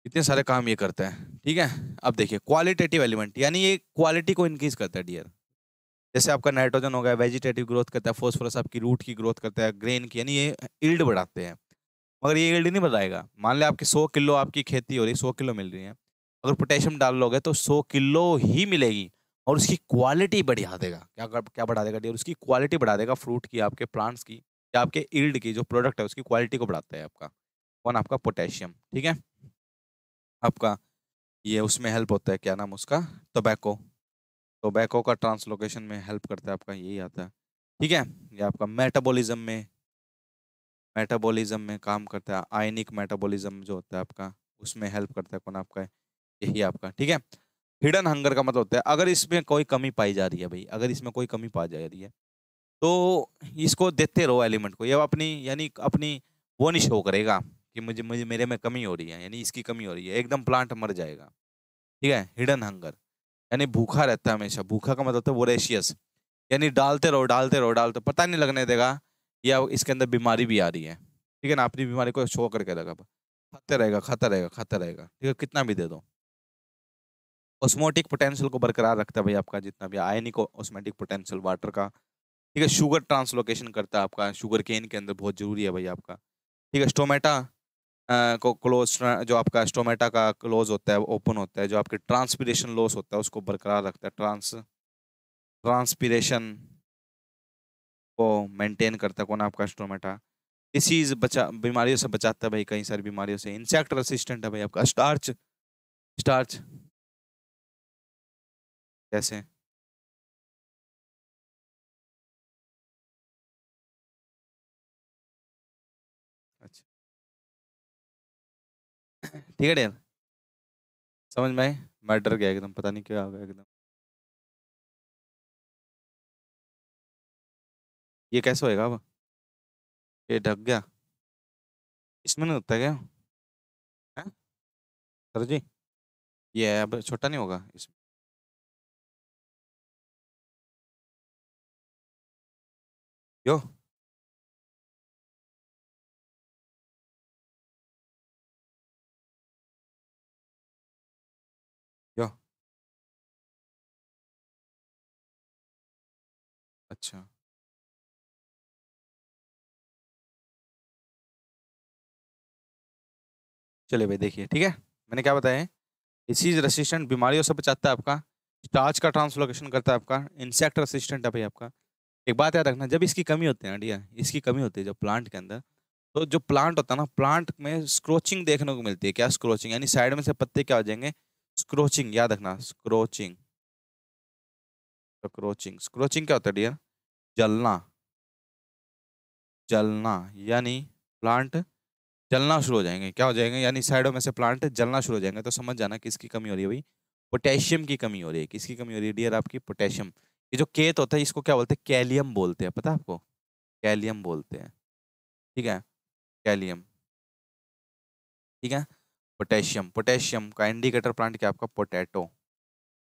इतने सारे काम ये करता है। ठीक है, अब देखिए क्वालिटेटिव एलिमेंट यानी ये क्वालिटी को इंक्रीज करता है डियर। जैसे आपका नाइट्रोजन हो गया, वेजिटेटिव ग्रोथ करता है, फोस्फोरस आपकी रूट की ग्रोथ करता है, ग्रेन की, यानी ये ईल्ड बढ़ाते हैं। मगर ये ईल्ड नहीं बढ़ाएगा, मान ले आपकी 100 किलो आपकी खेती हो रही, 100 किलो मिल रही है, अगर पोटेशियम डाल लोगे तो 100 किलो ही मिलेगी, और उसकी क्वालिटी बढ़ा देगा। क्या बढ़ा देगा डियर, उसकी क्वालिटी बढ़ा देगा, फ्रूट की, आपके प्लांट्स की, या आपके ईल्ड की, जो प्रोडक्ट है उसकी क्वालिटी को बढ़ाता है आपका, कौन, आपका पोटेशियम। ठीक है, आपका ये उसमें हेल्प होता है, क्या नाम उसका, टोबैको, टोबैको का ट्रांसलोकेशन में हेल्प करता है आपका, यही आता है। ठीक है, ये आपका मेटाबॉलिज्म में काम करता है, आयनिक मेटाबॉलिज्म जो होता है आपका, उसमें हेल्प करता है, कौन, आपका यही आपका। ठीक है, हिडन हंगर का मतलब होता है अगर इसमें कोई कमी पाई जा रही है भाई, अगर इसमें कोई कमी पाई जा रही है तो इसको देते रहो एलिमेंट को, ये अपनी यानी अपनी वो नहीं शो करेगा कि मुझे मुझे मेरे में कमी हो रही है, यानी इसकी कमी हो रही है, एकदम प्लांट मर जाएगा। ठीक है, हिडन हंगर यानी भूखा रहता है हमेशा, भूखा का मतलब होता है वोरेशियस, यानी डालते रहो डालते रहो डालते, पता नहीं लगने देगा या इसके अंदर बीमारी भी आ रही है। ठीक है ना, अपनी बीमारी को शो करके रखा, खाते रहेगा खाता रहेगा खाता रहेगा, ठीक है, कितना भी दे दो। ऑस्मोटिक पोटेंशियल को बरकरार रखता है भाई आपका, जितना भी आयनिक ऑस्मोटिक पोटेंशियल वाटर का। ठीक है, शुगर ट्रांसलोकेशन करता है आपका, शुगर केन के अंदर बहुत जरूरी है भाई आपका। ठीक है, स्टोमेटा को क्लोज, जो आपका स्टोमेटा का क्लोज होता है ओपन होता है, जो आपके ट्रांसपीरेशन लॉस होता है उसको बरकरार रखता है, ट्रांसपीरेशन को मेंटेन करता है, कौन, आपका स्टोमेटा। डिसीज बचा, बीमारियों से बचाता है भाई, कई सारी बीमारियों से। इंसेक्ट रेसिस्टेंट है भाई आपका, स्टार्च, स्टार्च कैसे, अच्छा, ठीक है यार, समझ में आए, मैं डर गया एकदम, पता नहीं क्या हो गया एकदम, ये कैसे होएगा अब, ये ढक गया, इसमें नहीं होता क्या, है सर जी, ये है, अब छोटा नहीं होगा इसमें, यो, यो, अच्छा, चलिए भाई देखिए, ठीक है, मैंने क्या बताया है, डिसीज रेसिस्टेंट, बीमारियों से बचाता है आपका, स्टार्च का ट्रांसलोकेशन करता है आपका, इंसेक्ट रेसिस्टेंट है भाई आपका। एक बात याद रखना, जब इसकी कमी होती है ना डिया, इसकी कमी होती है जब प्लांट के अंदर, तो जो प्लांट होता है ना, प्लांट में स्क्रोचिंग देखने को मिलती है, क्या स्क्रोचिंग, यानी साइड में से पत्ते क्या हो जाएंगे, स्क्रोचिंग, याद रखना, स्क्रोचिंग, स्क्रोचिंग, स्क्रोचिंग क्या होता है डियर, जलना, जलना, यानी प्लांट जलना शुरू हो जाएंगे, क्या हो जाएंगे, यानी साइडों में से प्लांट जलना शुरू हो जाएंगे, तो समझ जाना किसकी कमी हो रही है भाई, पोटेशियम की कमी हो रही है। किसकी कमी हो रही है डियर, आपकी पोटेशियम। ये जो केत होता है इसको क्या बोलते हैं, कैलियम बोलते हैं, पता है आपको, कैलियम बोलते हैं। ठीक है, कैलियम। ठीक है, पोटेशियम, पोटेशियम का इंडिकेटर प्लांट क्या आपका, पोटैटो,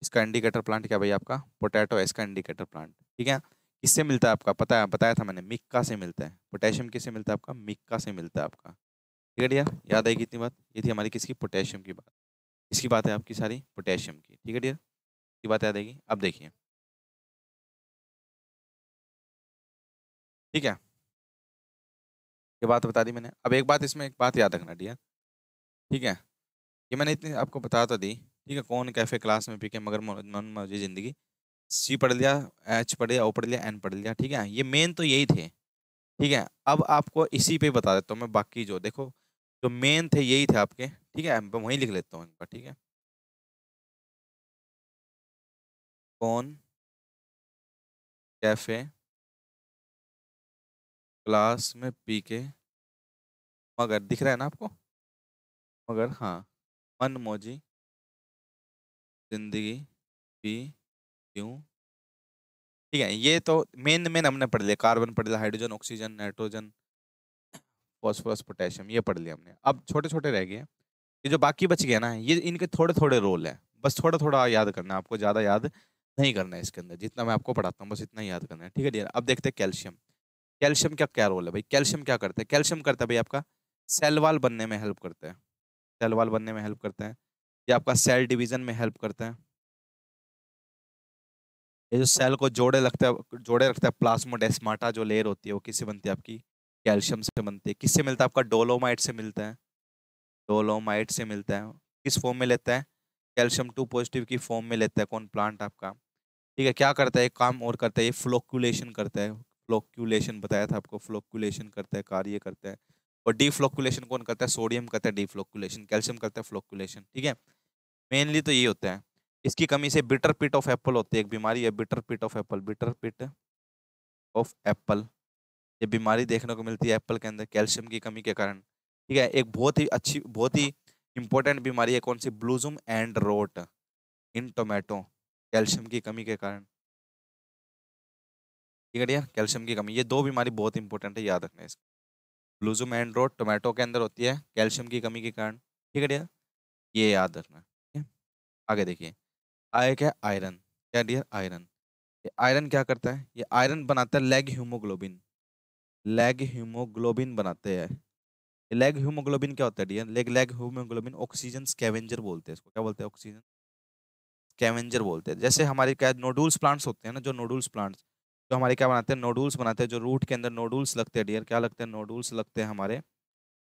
इसका इंडिकेटर प्लांट क्या भाई आपका, पोटैटो है इसका इंडिकेटर प्लांट। ठीक है, किससे मिलता है आपका, पता है, बताया था मैंने, मिक्का से मिलता है पोटेशियम, किससे मिलता है आपका, मिक्का से मिलता है आपका। ठीक है डियर, याद आएगी इतनी बात, ये थी हमारी किसकी, पोटेशियम की बात, इसकी बात है आपकी सारी पोटेशियम की। ठीक है डियर, की बात याद आएगी, अब देखिए, ठीक है, ये बात बता दी मैंने, अब एक बात इसमें, एक बात याद रखना डियर। ठीक है, ये मैंने इतनी आपको बता तो दी। ठीक है, कौन कैफे क्लास में पी के मगर मन मौजी जिंदगी, सी पढ़ लिया, एच पढ़ लिया, ओ पढ़ लिया, एन पढ़ लिया। ठीक है, ये मेन तो यही थे। ठीक है, अब आपको इसी पे बता देता हूँ मैं, बाकी जो देखो, जो मेन थे यही थे आपके। ठीक है, मैं वहीं लिख लेता हूँ एक बार। ठीक है, कौन कैफे क्लास में पी के मगर दिख रहा है ना आपको, मगर हाँ, मन मौजी जिंदगी पी क्यों। ठीक है, ये तो मेन मेन हमने पढ़ लिया, कार्बन पढ़ लिया, hydrogen, oxygen, nitrogen, phosphorus, potassium, ये पढ़ लिया हमने। अब छोटे छोटे रह गए, ये जो बाकी बच गया ना, ये इनके थोड़े थोड़े रोल है, बस थोड़ा थोड़ा याद करना है आपको, ज्यादा याद नहीं करना है इसके अंदर, जितना मैं आपको पढ़ाता हूँ बस इतना ही याद करना है। ठीक है डियर, अब देखते हैं कैल्शियम। कैल्शियम का क्या रोल है भाई, कैल्शियम क्या करता है, कैल्शियम करता है भाई आपका सेल वाल बनने में हेल्प करता है, सेल वाल बनने में हेल्प करता है, ये आपका सेल डिवीजन में हेल्प करता है, ये जो सेल को जोड़े लगता है, जोड़े रखता है, प्लाज्मोडेस्माटा जो लेयर होती है वो किससे बनती है आपकी, कैल्शियम से बनती है। किससे मिलता है आपका, डोलोमाइट से मिलता है, डोलोमाइट से मिलता है। किस फॉर्म में लेता है, कैल्शियम 2 पॉजिटिव की फॉर्म में लेता है कौन, प्लांट आपका। ठीक है, क्या करता है, एक काम और करता है, ये फ्लोक्यूलेशन करता है, फ्लोक्यूलेशन बताया था आपको, फ्लोक्यूलेशन करता है, कार्य करता है। और डीफ्लोक्यूलेशन कौन करता है, सोडियम करता है डीफ्लोक्यूलेशन, कैल्शियम करता है फ्लोक्यूलेशन। ठीक है, मेनली तो ये होता है। इसकी कमी से बिटर पिट ऑफ एप्पल होती है, एक बीमारी है bitter pit of apple, bitter pit of apple, ये बीमारी देखने को मिलती है एप्पल के अंदर कैल्शियम की कमी के कारण। ठीक है, एक बहुत ही अच्छी, बहुत ही इंपॉर्टेंट बीमारी है कौन सी, blossom end rot in tomato, calcium की कमी के कारण। ठीक है डियर, कैल्शियम की कमी, ये दो बीमारी बहुत इंपॉर्टेंट है, याद रखना है इसको। ब्लूजम एंड रोट टोमेटो के अंदर होती है कैल्शियम की कमी के कारण। ठीक है डियर, ये याद रखना। ठीक है, आगे देखिए, आए क्या, आयरन। क्या डियर, आयरन। ये आयरन क्या करता है, ये आयरन बनाता है लेग हीमोग्लोबिन, लेग हीमोग्लोबिन बनाते हैं। लेग हीमोग्लोबिन क्या होता है dear, leg leg haemoglobin oxygen scavenger बोलते हैं इसको, क्या बोलते हैं, ऑक्सीजन स्कैवेंजर बोलते हैं। जैसे हमारे क्या नोडुल्स प्लांट्स होते हैं ना, जो नोडुल्स प्लांट्स जो हमारे क्या बनाते हैं, नोडुल्स बनाते हैं, जो रूट के अंदर नोडुल्स लगते हैं डियर, क्या लगते हैं, नोडुल्स लगते हैं हमारे।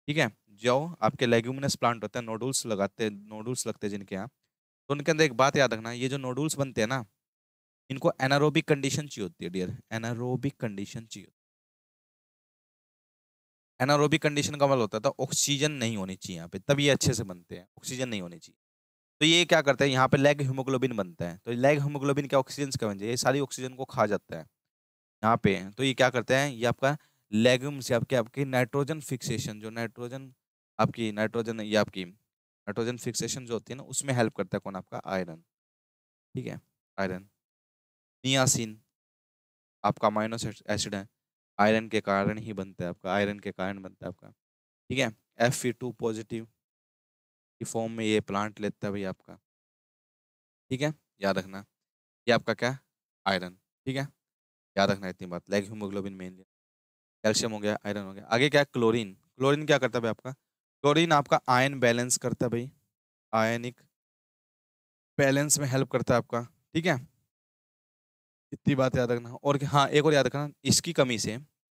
ठीक है, जो आपके लेग्यूमिनस प्लांट होते हैं, नोडुल्स लगाते हैं, नोडुल्स लगते हैं जिनके यहाँ, तो उनके अंदर एक बात याद रखना, ये जो नोडुल्स बनते हैं ना, इनको एनारोबिक कंडीशन चाहिए होती है डियर, एनारोबिक कंडीशन चाहिए। एनारोबिक कंडीशन का मतलब होता था ऑक्सीजन नहीं होनी चाहिए यहाँ पे, तब ये अच्छे से बनते हैं, ऑक्सीजन नहीं होनी चाहिए। तो ये क्या करता है, यहाँ पे लेग हीमोग्लोबिन बनता है, तो लेग हीमोग्लोबिन क्या ऑक्सीजन का बन जाए, ये सारी ऑक्सीजन को खा जाता है यहाँ पे। तो ये क्या करते हैं, ये आपका लेगुम से आपके आपकी नाइट्रोजन फिक्सेशन, जो नाइट्रोजन आपकी नाइट्रोजन, ये आपकी नाइट्रोजन फिक्सेशन जो होती है ना, उसमें हेल्प करता है कौन, आपका आयरन। ठीक है, आयरन। नियासिन आपका अमाइनो एसिड है, आयरन के कारण ही बनता है आपका, आयरन के कारण बनता है आपका। ठीक है, Fe2 पॉजिटिव की फॉर्म में ये प्लांट लेता है भाई आपका। ठीक है, याद रखना, ये आपका क्या, आयरन। ठीक है, याद रखना इतनी बात, लेग हीमोग्लोबिन मेन, कैल्शियम हो गया, आयरन हो गया। आगे क्या है, क्लोरीन। क्लोरीन क्या करता है भाई आपका, क्लोरीन आपका आयन बैलेंस करता है भाई, आयनिक बैलेंस में हेल्प करता है आपका। ठीक है, इतनी बात याद रखना। और हाँ, एक और याद रखना, इसकी कमी से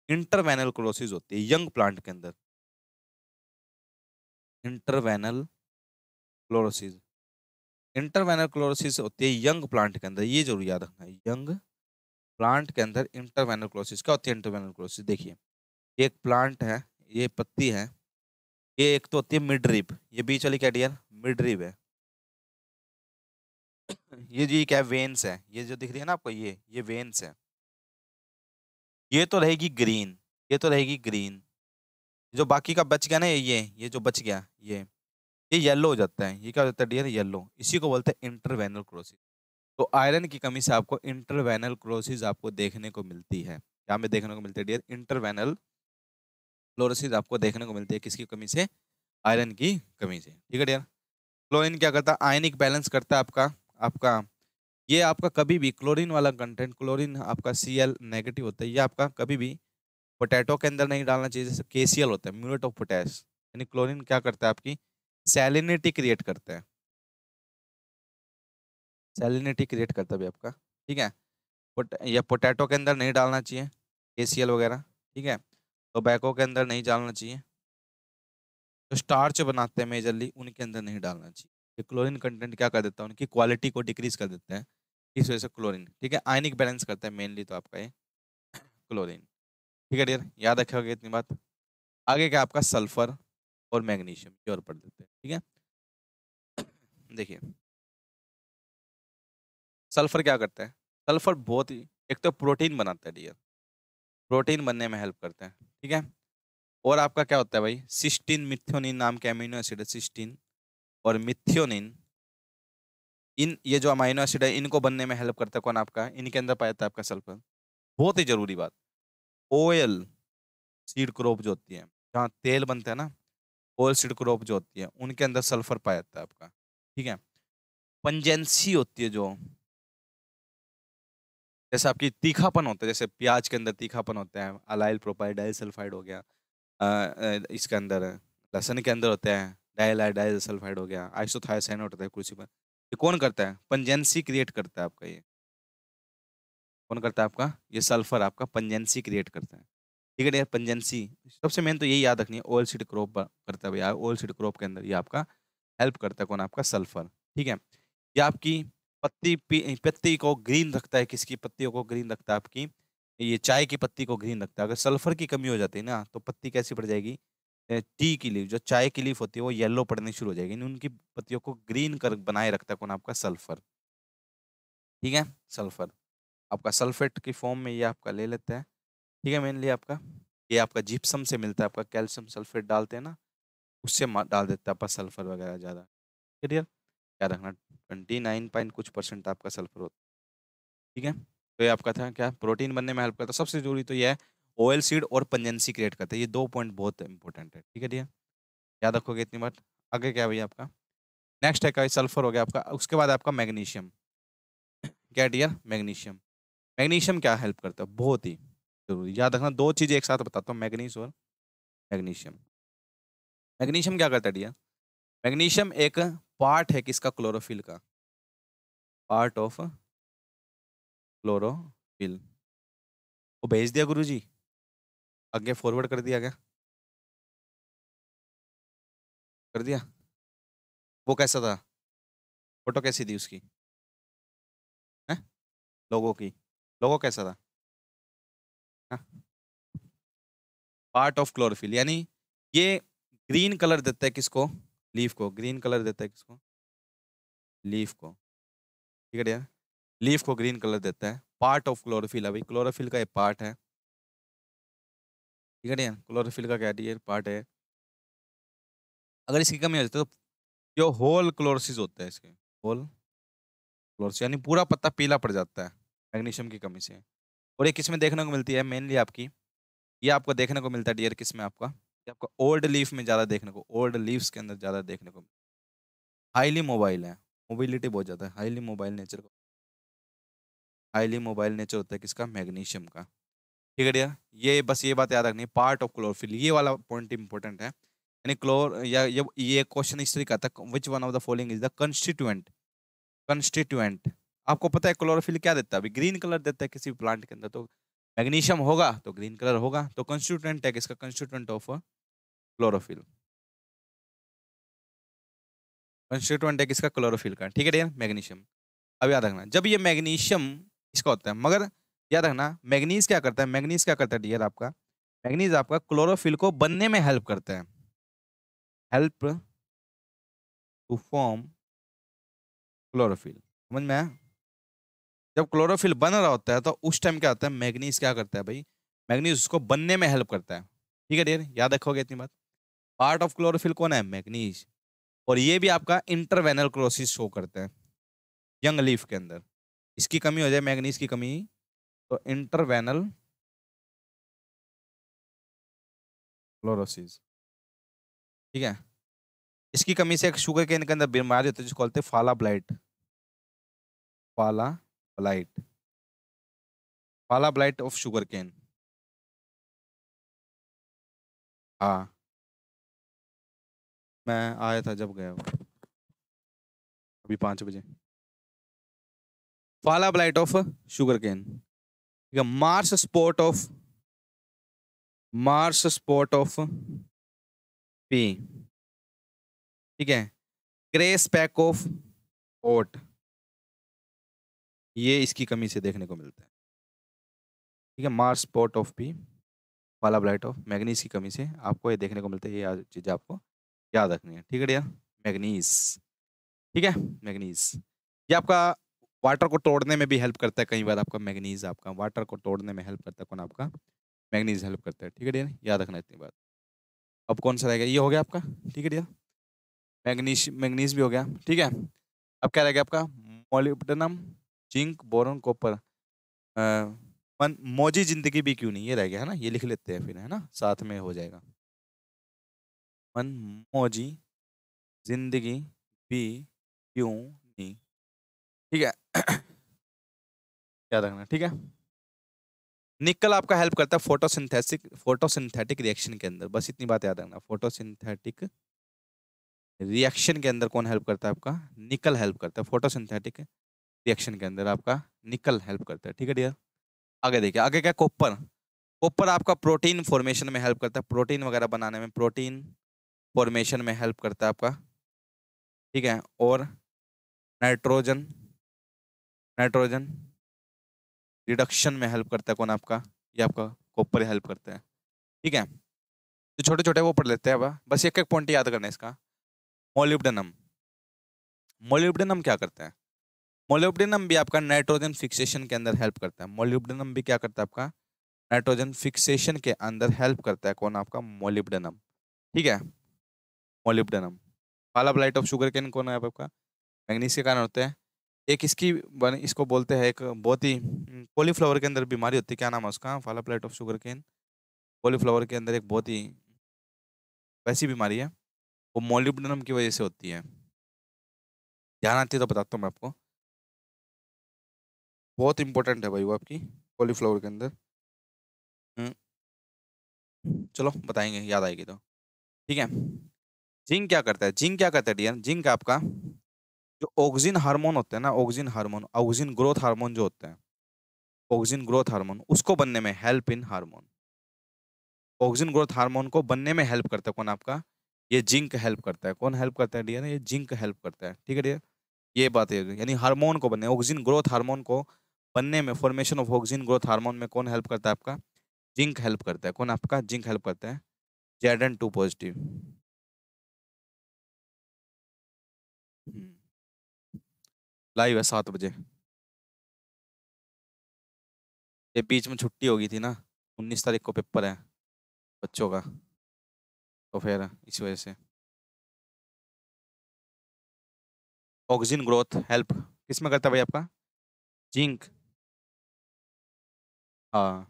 इंटरवेनल क्लोरोसिस होती है यंग प्लांट के अंदर, इंटरवेनल क्लोरोसिस, इंटरवेनल क्लोरोसिस होती है यंग प्लांट के अंदर, ये जरूर याद रखना है, यंग प्लांट के अंदर इंटरवेनल क्लोरोसिस। क्या होती है इंटरवेनल क्लोरोसिस, देखिए, एक प्लांट है, ये पत्ती है, ये एक तो होती है मिड रिब, ये बीच वाली क्या डियर, मिड रिब है। ये जी क्या वेन्स है, ये जो दिख रही है ना आपको, ये वेन्स है, ये तो रहेगी ग्रीन, ये तो रहेगी ग्रीन। जो बाकी का बच गया ना, ये जो बच गया, ये येलो हो जाता है, ये क्या हो जाता है डियर, येलो, इसी को बोलते हैं इंटरवेनल क्लोरोसिस। तो आयरन की कमी से आपको इंटरवेनल क्लोरोसिस आपको देखने को मिलती है, क्या में देखने को मिलती है डियर, इंटरवेनल क्लोरोसिस आपको देखने को मिलती है, किसकी कमी से, आयरन की कमी से। ठीक है डियर, क्लोरीन क्या करता है, आयनिक बैलेंस करता है आपका, आपका ये आपका कभी भी क्लोरीन वाला कंटेंट, क्लोरीन आपका Cl नेगेटिव होता है, ये आपका कभी भी पोटैटो के अंदर नहीं डालना चाहिए, जैसे KCl होता है, म्यूरेट ऑफ पोटैश, यानी क्लोरीन क्या करता है आपकी सैलिनिटी क्रिएट करता है, सैलिनिटी क्रिएट करता है भी आपका। ठीक है, या पोटैटो के अंदर नहीं डालना चाहिए KCl वगैरह। ठीक है, टोबैको के अंदर नहीं डालना चाहिए, जो स्टार्च बनाते हैं मेजरली उनके अंदर नहीं डालना चाहिए। ये क्लोरीन कंटेंट क्या कर देता है, उनकी क्वालिटी को डिक्रीज कर देता है, इस वजह से क्लोरीन। ठीक है, आयनिक बैलेंस करता है मेनली तो आपका ये क्लोरीन। ठीक है डियर, याद रखोगे इतनी बात। आगे क्या आपका सल्फर और मैग्नीशियम की ओर पढ़ देते हैं। ठीक है, देखिए, सल्फर क्या करता है, सल्फर बहुत ही, एक तो प्रोटीन बनाता है डियर, प्रोटीन बनने में हेल्प करता है। ठीक है। और आपका क्या होता है भाई, सिस्टीन मिथ्योनिन नाम के अमीनो एसिड है, सिस्टीन और मिथ्योनिन, इन ये जो अमीनो एसिड है इनको बनने में हेल्प करता है कौन, आपका, इनके अंदर पाया जाता है आपका सल्फर। बहुत ही जरूरी बात, ऑयल सीड क्रॉप जो होती है, जहाँ तेल बनता है ना, ऑयल सीड क्रॉप जो होती है उनके अंदर सल्फर पाया जाता है आपका। ठीक है। पंजेंसी होती है जो, जैसे आपकी तीखापन होता है, जैसे प्याज के अंदर तीखापन होता है, अलाइल प्रोपाइल डाइसल्फाइड हो गया, इसके अंदर लहसुन के अंदर होता है डाइल डाइसल्फाइड हो गया, आइसोथायोसाइन होता है कुछ पर, ये कौन करता है, पंजेंसी क्रिएट करता है आपका, ये कौन करता है आपका, ये सल्फर आपका पंजेंसी क्रिएट करता है। ठीक है यार, पंजेंसी सबसे मेन तो यही याद रखनी है, ऑयल सीड क्रॉप करता है भैया, ऑयल सीड क्रॉप के अंदर ये आपका हेल्प करता है कौन, आपका सल्फर। ठीक है। ये आपकी पत्ती को ग्रीन रखता है, किसकी पत्तियों को ग्रीन रखता है, आपकी ये चाय की पत्ती को ग्रीन रखता है। अगर सल्फर की कमी हो जाती है ना तो पत्ती कैसी पड़ जाएगी, टी की लीफ, जो चाय की लीफ होती है वो येलो पड़नी शुरू हो जाएगी, उनकी पत्तियों को ग्रीन कर बनाए रखता है कौन, आपका सल्फर। ठीक है। सल्फर आपका सल्फेट की फॉर्म में ये आपका ले लेता है। ठीक है, मेनली आपका ये आपका जिप्सम से मिलता है, आपका कैल्शियम सल्फेट डालते हैं ना, उससे डाल देता है आपका सल्फर वगैरह ज़्यादा। क्लियर, क्या रखना, 29 कुछ परसेंट आपका सल्फर होता है। ठीक है। तो ये आपका था क्या, प्रोटीन बनने में हेल्प करता है, सबसे जरूरी तो ये है, ऑयल सीड और पंजेंसी क्रिएट करता है, ये 2 पॉइंट बहुत इंपॉर्टेंट है। ठीक है डियर, याद रखोगे इतनी बात। आगे क्या है भैया आपका, नेक्स्ट है क्या, सल्फर हो गया आपका, उसके बाद आपका मैग्नीशियम। क्या डियर, मैग्नीशियम। मैग्नीशियम क्या हेल्प करता है, बहुत ही जरूरी, याद रखना, दो चीजें एक साथ बताता हूँ, मैग्नीज और मैग्नीशियम। मैग्नीशियम क्या करता है डियर, मैग्नीशियम एक पार्ट है किसका, क्लोरोफिल का, पार्ट ऑफ क्लोरोफिल। वो भेज दिया गुरुजी, आगे फॉरवर्ड कर दिया क्या, कर दिया। वो कैसा था, फोटो कैसी थी उसकी, है, लोगों की, लोगो कैसा था, पार्ट ऑफ क्लोरोफिल, यानी ये ग्रीन कलर देता है किसको, लीफ को, ग्रीन कलर देता है किसको, लीफ को। ठीक है डियर, लीफ को ग्रीन कलर देता है, पार्ट ऑफ क्लोरोफिल, अभी क्लोरोफिल का एक पार्ट है। ठीक है डियर, क्लोरोफिल का क्या डियर पार्ट है, अगर इसकी कमी हो जाती है तो जो होल क्लोरोसिस होता है इसके, होल क्लोरोसिस यानी पूरा पत्ता पीला पड़ जाता है मैग्नीशियम की कमी से। और ये किस में देखने को मिलती है, मेनली आपकी, ये आपको देखने को मिलता है डियर किस में आपका, ये आपको ओल्ड लीफ में ज्यादा देखने को, ओल्ड लीव्स के अंदर ज्यादा देखने को, हाईली मोबाइल है, मोबिलिटी बहुत ज्यादा है, हाईली मोबाइल नेचर का, हाईली मोबाइल नेचर होता है किसका, मैग्नीशियम का। ठीक है डियर, ये बस ये बात याद रखनी है, पार्ट ऑफ क्लोरोफिल, ये वाला पॉइंट इंपॉर्टेंट है, यानी क्लोर या ये क्वेश्चन इस तरीके आता है, which one of the following is the constituent, constituent, आपको पता है क्लोरोफिल क्या देता है, अभी ग्रीन कलर देता है किसी प्लांट के अंदर, तो मैग्नीशियम होगा तो ग्रीन कलर होगा, तो कंस्टिट्यूएंट है किसका, कंस्टिट्यूएंट ऑफ क्लोरोफिल, कंस्टिट्यूएंट है किसका, क्लोरोफिल का। ठीक है डियर, मैग्नीशियम। अब याद रखना, जब ये मैग्नीशियम इसका होता है, मगर याद रखना मैग्नीज क्या करता है, मैग्नीज क्या करता है डियर आपका, मैग्नीज आपका क्लोरोफिल को बनने में हेल्प करता है, हेल्प टू फॉर्म क्लोरोफिल, समझ में आया? जब क्लोरोफिल बन रहा होता है तो उस टाइम क्या होता है, मैग्नीज क्या करता है भाई, मैग्नीज उसको बनने में हेल्प करता है। ठीक है डियर, याद रखोगे इतनी बात। पार्ट ऑफ क्लोरोफिल कौन है, मैग्नीज, और ये भी आपका इंटरवेनल क्लोरोसिस शो करता है यंग लीफ के अंदर, इसकी कमी हो जाए, मैग्नीज की कमी, तो इंटरवेनल क्लोरोसिस। ठीक है, इसकी कमी से एक शुगर केन के अंदर बीमारी होती है जिसको बोलते हैं फाला ब्लाइट, फाला ब्लाइट, फाला ब्लाइट ऑफ शुगर केन। हाँ, मैं आया था जब गया वो, अभी 5 बजे, फाला ब्लाइट ऑफ शुगर केन। ठीक है, marsh spot of, marsh spot of pea. ठीक है, ग्रे स्पैक ऑफ ओट, ये इसकी कमी से देखने को मिलता है। ठीक है, मार्स स्पॉट ऑफ पी, फाला ब्लाइट ऑफ, मैग्नीज की कमी से आपको ये देखने को मिलता है, ये चीजें आपको याद रखनी है। ठीक है डियर, मैग्नीज। ठीक है, मैग्नीज ये आपका वाटर को तोड़ने में भी हेल्प करता है, कई बार आपका मैग्नीज आपका वाटर को तोड़ने में हेल्प करता है, कौन आपका मैग्नीज हेल्प करता है। ठीक है डियर, याद रखना इतनी बात। अब कौन सा रहेगा, ये हो गया आपका। ठीक है डियर, मैग्नीज मैग्नीज भी हो गया। ठीक है, अब क्या रहेगा आपका, मोलिब्डेनम, जिंक, बोरॉन, कॉपर। मन मौजी जिंदगी भी क्यों नहीं, ये रह गया है ना, ये लिख लेते हैं फिर, है ना, साथ में हो जाएगा। मन मौजी जिंदगी भी क्यों नहीं। ठीक है याद रखना। ठीक है, निकल आपका हेल्प करता है फोटोसिंथेटिक रिएक्शन के अंदर, बस इतनी बात याद रखना। फोटोसिंथेटिक रिएक्शन के अंदर कौन हेल्प करता है आपका, निकल हेल्प करता है। फोटोसिंथेटिक रिएक्शन के अंदर आपका निकल हेल्प करता है। ठीक है डियर, आगे देखिए, आगे क्या, कॉपर। कॉपर आपका प्रोटीन फॉर्मेशन में हेल्प करता है, प्रोटीन वगैरह बनाने में, प्रोटीन फॉर्मेशन में हेल्प करता है आपका। ठीक है, और नाइट्रोजन नाइट्रोजन रिडक्शन में हेल्प करता है कौन आपका, ये आपका कॉपर हेल्प करता है। ठीक है, जो छोटे छोटे वो पढ़ लेते हैं अब, बस एक एक पॉइंट याद करना है इसका। मोलिब्डेनम, मोलिब्डेनम क्या करता है, मोलिब्डेनम भी आपका नाइट्रोजन फिक्सेशन के अंदर हेल्प करता है। मोलिब्डेनम भी क्या करता है आपका, नाइट्रोजन फिक्सेशन के अंदर हेल्प करता है कौन आपका, मोलिब्डेनम। ठीक है, मोलिब्डेनम। पाला ब्लाइट ऑफ शुगर केन कौन है आपका, मैग्नीज के कारण होते हैं। एक इसकी इसको बोलते हैं, एक बहुत ही कॉलीफ्लावर के अंदर बीमारी होती है, क्या नाम है उसका, फाला blight of sugar cane. Cauliflower के अंदर एक बहुत ही वैसी बीमारी है, वो मोलिब्डेनम की वजह से होती है। ध्यान आती है तो बताता हूँ मैं आपको, बहुत इंपॉर्टेंट है भाई वो आपकी कॉलीफ्लावर के अंदर। हम्म, चलो बताएंगे, याद आएगी तो। ठीक है, जिंक क्या करता है, जिंक क्या करता है डियर, जिंक आपका जो ऑक्सिन हार्मोन होते हैं ना, auxin hormone, auxin growth hormone जो होते हैं, ऑक्सिन ग्रोथ हार्मोन, उसको बनने में help in hormone, auxin growth hormone को बनने में हेल्प करता है कौन आपका, ये जिंक हेल्प करता है। कौन हेल्प करता है डियर, ये जिंक हेल्प करता है। ठीक है डियर, ये बात है, यानी हार्मोन को बनने, ऑक्सिन ग्रोथ हार्मोन को बनने में, formation of auxin growth hormone में कौन हेल्प करता है आपका, जिंक हेल्प करता है। कौन आपका, जिंक हेल्प करता है। Zn2 positive. लाइव है 7 बजे। ये बीच में छुट्टी हो गई थी ना, 19 तारीख को पेपर है बच्चों का, तो फिर इस वजह से। ऑक्सिन ग्रोथ हेल्प किस में करता है भाई आपका, जिंक। हाँ,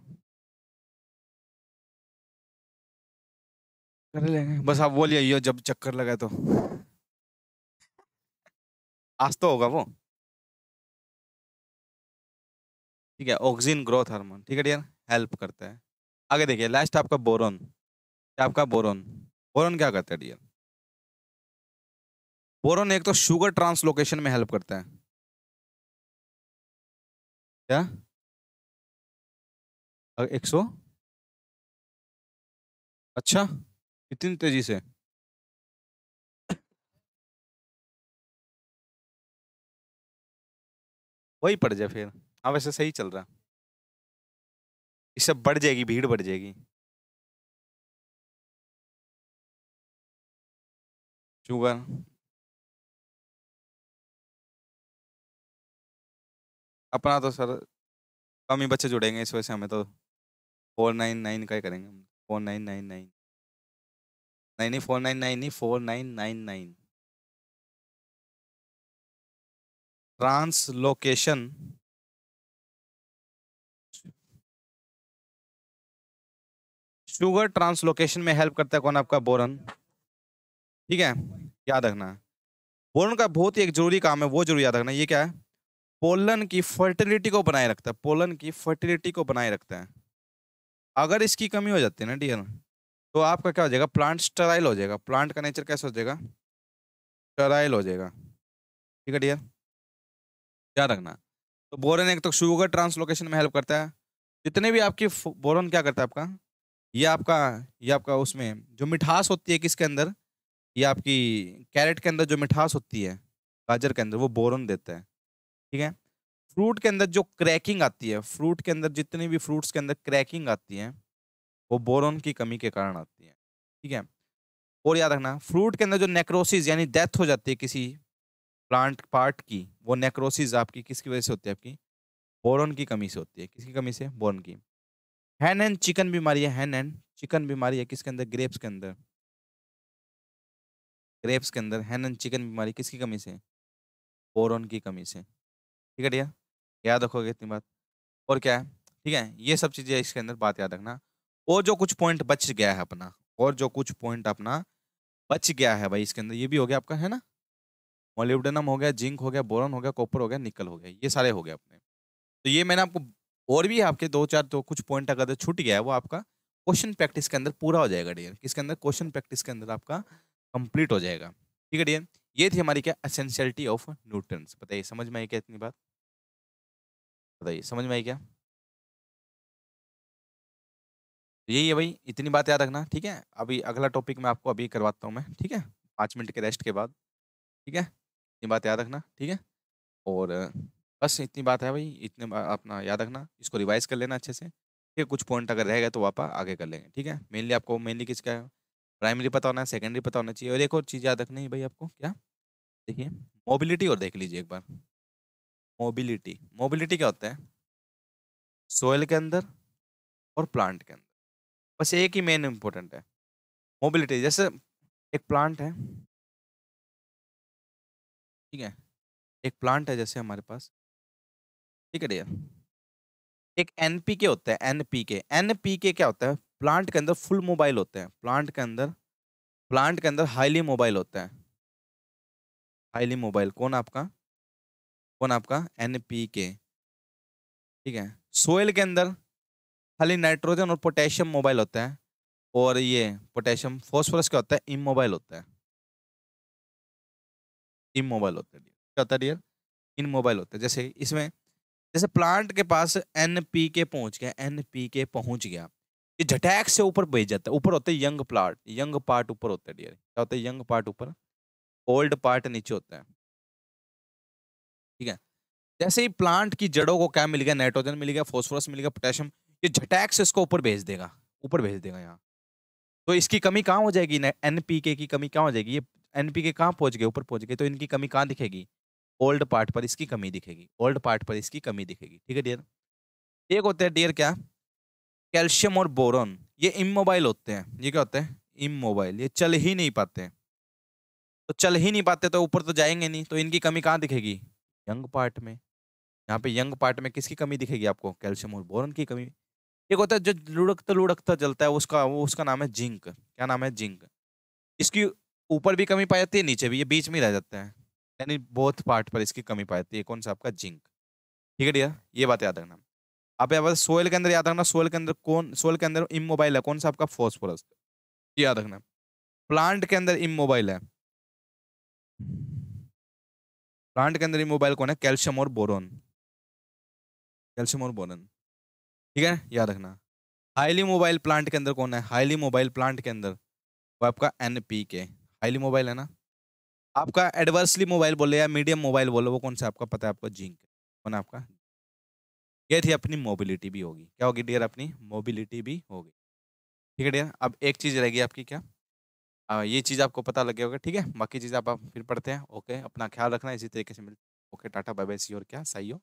कर लेंगे, बस आप बोलिए ये जब चक्कर लगा तो। आज तो होगा वो। ठीक है, ऑक्सिन ग्रोथ हार्मोन, ठीक है डियर, हेल्प करता है। आगे देखिए, लास्ट आपका बोरोन, क्या आपका बोरोन, बोरोन क्या करता है डियर, बोरोन एक तो शुगर ट्रांसलोकेशन में हेल्प करता है। क्या, 100, अच्छा, इतनी तेजी से। वही पड़ जाए फिर, हाँ वैसे सही चल रहा, इससे बढ़ जाएगी, भीड़ बढ़ जाएगी। शुगर, अपना तो सर कम ही बच्चे जुड़ेंगे, इस वजह से हमें तो 499 का ही करेंगे हम, 4999। नहीं नहीं, 499 नहीं, 4999। ट्रांसलोकेशन, शुगर ट्रांसलोकेशन में हेल्प करता है कौन आपका, बोरन। ठीक है, याद रखना, बोरन का बहुत ही एक जरूरी काम है, वो जरूर याद रखना। ये क्या है, पोलन की फर्टिलिटी को बनाए रखता है, पोलन की फर्टिलिटी को बनाए रखता है। अगर इसकी कमी हो जाती है ना डियर, तो आपका क्या हो जाएगा, प्लांट स्टराइल हो जाएगा, प्लांट का नेचर कैसा हो जाएगा, स्टराइल हो जाएगा। ठीक है डियर, याद रखना। तो बोरन एक तो शुगर ट्रांसलोकेशन में हेल्प करता है। जितने भी आपकी बोरन क्या करता है आपका, ये आपका ये आपका उसमें जो मिठास होती है किसके अंदर, ये आपकी कैरेट के अंदर जो मिठास होती है, गाजर के अंदर, वो बोरन देता है। ठीक है, फ्रूट के अंदर जो क्रैकिंग आती है, फ्रूट के अंदर जितनी भी फ्रूट्स के अंदर क्रैकिंग आती है, वो बोरॉन की कमी के कारण आती है। ठीक है, और याद रखना, फ्रूट के अंदर जो नेक्रोसिस यानी डेथ हो जाती है किसी प्लांट पार्ट की, वो नेक्रोसिस आपकी किसकी वजह से होती है, आपकी बोरॉन की कमी से होती है। किसकी कमी से, बोरॉन की। हैन एंड चिकन बीमारी है, हैन एंड चिकन बीमारी है किसके अंदर? ग्रेप्स के अंदर। ग्रेप्स के अंदर हैन एंड चिकन बीमारी किसकी कमी से? बोरॉन की कमी से। ठीक है डियर, याद रखोगे इतनी बात। और क्या है? ठीक है, ये सब चीजें इसके अंदर बात याद रखना। और जो कुछ पॉइंट बच गया है अपना, और जो कुछ पॉइंट अपना बच गया है भाई इसके अंदर, ये भी हो गया आपका, है ना? मोलिब्डेनम हो गया, जिंक हो गया, बोरॉन हो गया, कॉपर हो गया, निकल हो गया, ये सारे हो गए अपने। तो ये मैंने आपको, और भी आपके दो चार तो कुछ पॉइंट अगर छूट गया है वो आपका क्वेश्चन प्रैक्टिस के अंदर पूरा हो जाएगा डियर। किसके अंदर? क्वेश्चन प्रैक्टिस के अंदर आपका कंप्लीट हो जाएगा। ठीक है डियर, ये थी हमारी क्या एसेंशियलिटी ऑफ न्यूट्रंस। बताइए समझ में आई क्या इतनी बात? बताइए समझ में आई क्या? यही है भाई, इतनी बात याद रखना। ठीक है, अभी अगला टॉपिक मैं आपको अभी करवाता हूँ मैं, ठीक है, 5 मिनट के रेस्ट के बाद। ठीक है, इतनी बात याद रखना। ठीक है, और बस इतनी बात है भाई, अपना याद रखना, इसको रिवाइज कर लेना अच्छे से। ठीक है, कुछ पॉइंट अगर रह गए तो वापस आगे कर लेंगे। ठीक है, मेनली आपको मेनली किसका है? प्राइमरी पता होना है, सेकेंडरी पता होना चाहिए, और एक और चीज़ याद रखनी है भाई आपको, क्या? देखिए, मोबिलिटी और देख लीजिए एक बार। मोबिलिटी, मोबिलिटी क्या होता है? सोयल के अंदर और प्लांट के अंदर, बस एक ही मेन इंपॉर्टेंट है मोबिलिटी। जैसे एक प्लांट है, ठीक है, एक प्लांट है जैसे हमारे पास, ठीक है डियर, एक एनपीके होता है, एनपीके। एनपीके क्या होता है? प्लांट के अंदर फुल मोबाइल होते हैं, प्लांट के अंदर हाईली मोबाइल होता है। हाईली मोबाइल कौन आपका एनपीके। ठीक है, सोयल के अंदर खाली नाइट्रोजन और पोटेशियम मोबाइल होता है, और ये पोटेशियम फॉस्फोरस क्या होता है? इमोबाइल होता है। इमोबाइल होता है डियर, क्या होता है डियर? इमोबाइल होता है। जैसे इसमें, जैसे प्लांट के पास एनपीके पहुंच गया, एनपीके पहुंच गया, ये झटैक से ऊपर भेज जाता है। ऊपर होता है यंग प्लांट, यंग पार्ट ऊपर होता है डियर। क्या होता है? यंग पार्ट ऊपर, ओल्ड पार्ट नीचे होता है। ठीक है, जैसे ही प्लांट की जड़ों को क्या मिल गया? नाइट्रोजन मिल गया, फॉस्फोरस मिल गया, पोटेशियम, ये झटैक से इसको ऊपर भेज देगा, ऊपर भेज देगा यहाँ। तो इसकी कमी कहाँ हो जाएगी? एनपीके की कमी कहाँ हो जाएगी? ये एनपीके कहाँ पहुंच गए? ऊपर पहुंच गए, तो इनकी कमी कहाँ दिखेगी? ओल्ड पार्ट पर इसकी कमी दिखेगी, ओल्ड पार्ट पर इसकी कमी दिखेगी। ठीक है डियर, एक होते हैं डियर क्या? कैल्शियम और बोरॉन, ये इमोबाइल होते हैं। ये क्या होते हैं? इमोबाइल, ये चल ही नहीं पाते हैं। तो चल ही नहीं पाते तो ऊपर तो जाएंगे नहीं, तो इनकी कमी कहाँ दिखेगी? यंग पार्ट में। यहाँ पे यंग पार्ट में किसकी कमी दिखेगी आपको? कैल्शियम और बोरॉन की कमी। एक होता है जो लुढ़कता लुढ़कता जलता है, उसका नाम है जिंक। क्या नाम है? जिंक। इसकी ऊपर भी कमी पाई जाती है, नीचे भी, ये बीच में ही रह जाता है, यानी बोथ पार्ट पर इसकी कमी पाई जाती है। कौन सा? आपका जिंक। ठीक है डियर, ये बात याद रखना। आप यहाँ पर सोयल के अंदर याद रखना, सोयल के अंदर इमोबाइल है कौन सा? आपका फॉस्फोरस। ये याद रखना। प्लांट के अंदर इमोबाइल है, प्लांट के अंदर इमोबाइल कौन है? कैल्शियम और बोरॉन। कैल्शियम और बोरॉन, ठीक है, याद रखना। हाईली मोबाइल प्लांट के अंदर कौन है? हाईली मोबाइल प्लांट के अंदर वो आपका एनपीके। हाईली मोबाइल है ना। आपका एडवर्सली मोबाइल बोले या मीडियम मोबाइल बोले, वो कौन सा आपका पता है? आपका जिंक कौन है आपका? ये थी अपनी मोबिलिटी भी होगी। क्या होगी डियर? अपनी मोबिलिटी भी होगी। ठीक है डियर, अब एक चीज रहेगी आपकी, क्या? ये चीज आपको पता लग गया होगा। ठीक है, बाकी चीज आप फिर पढ़ते हैं। ओके, अपना ख्याल रखना, इसी तरीके से मिलते। ओके, टाटा बाय बाय, सी और क्या साइयो।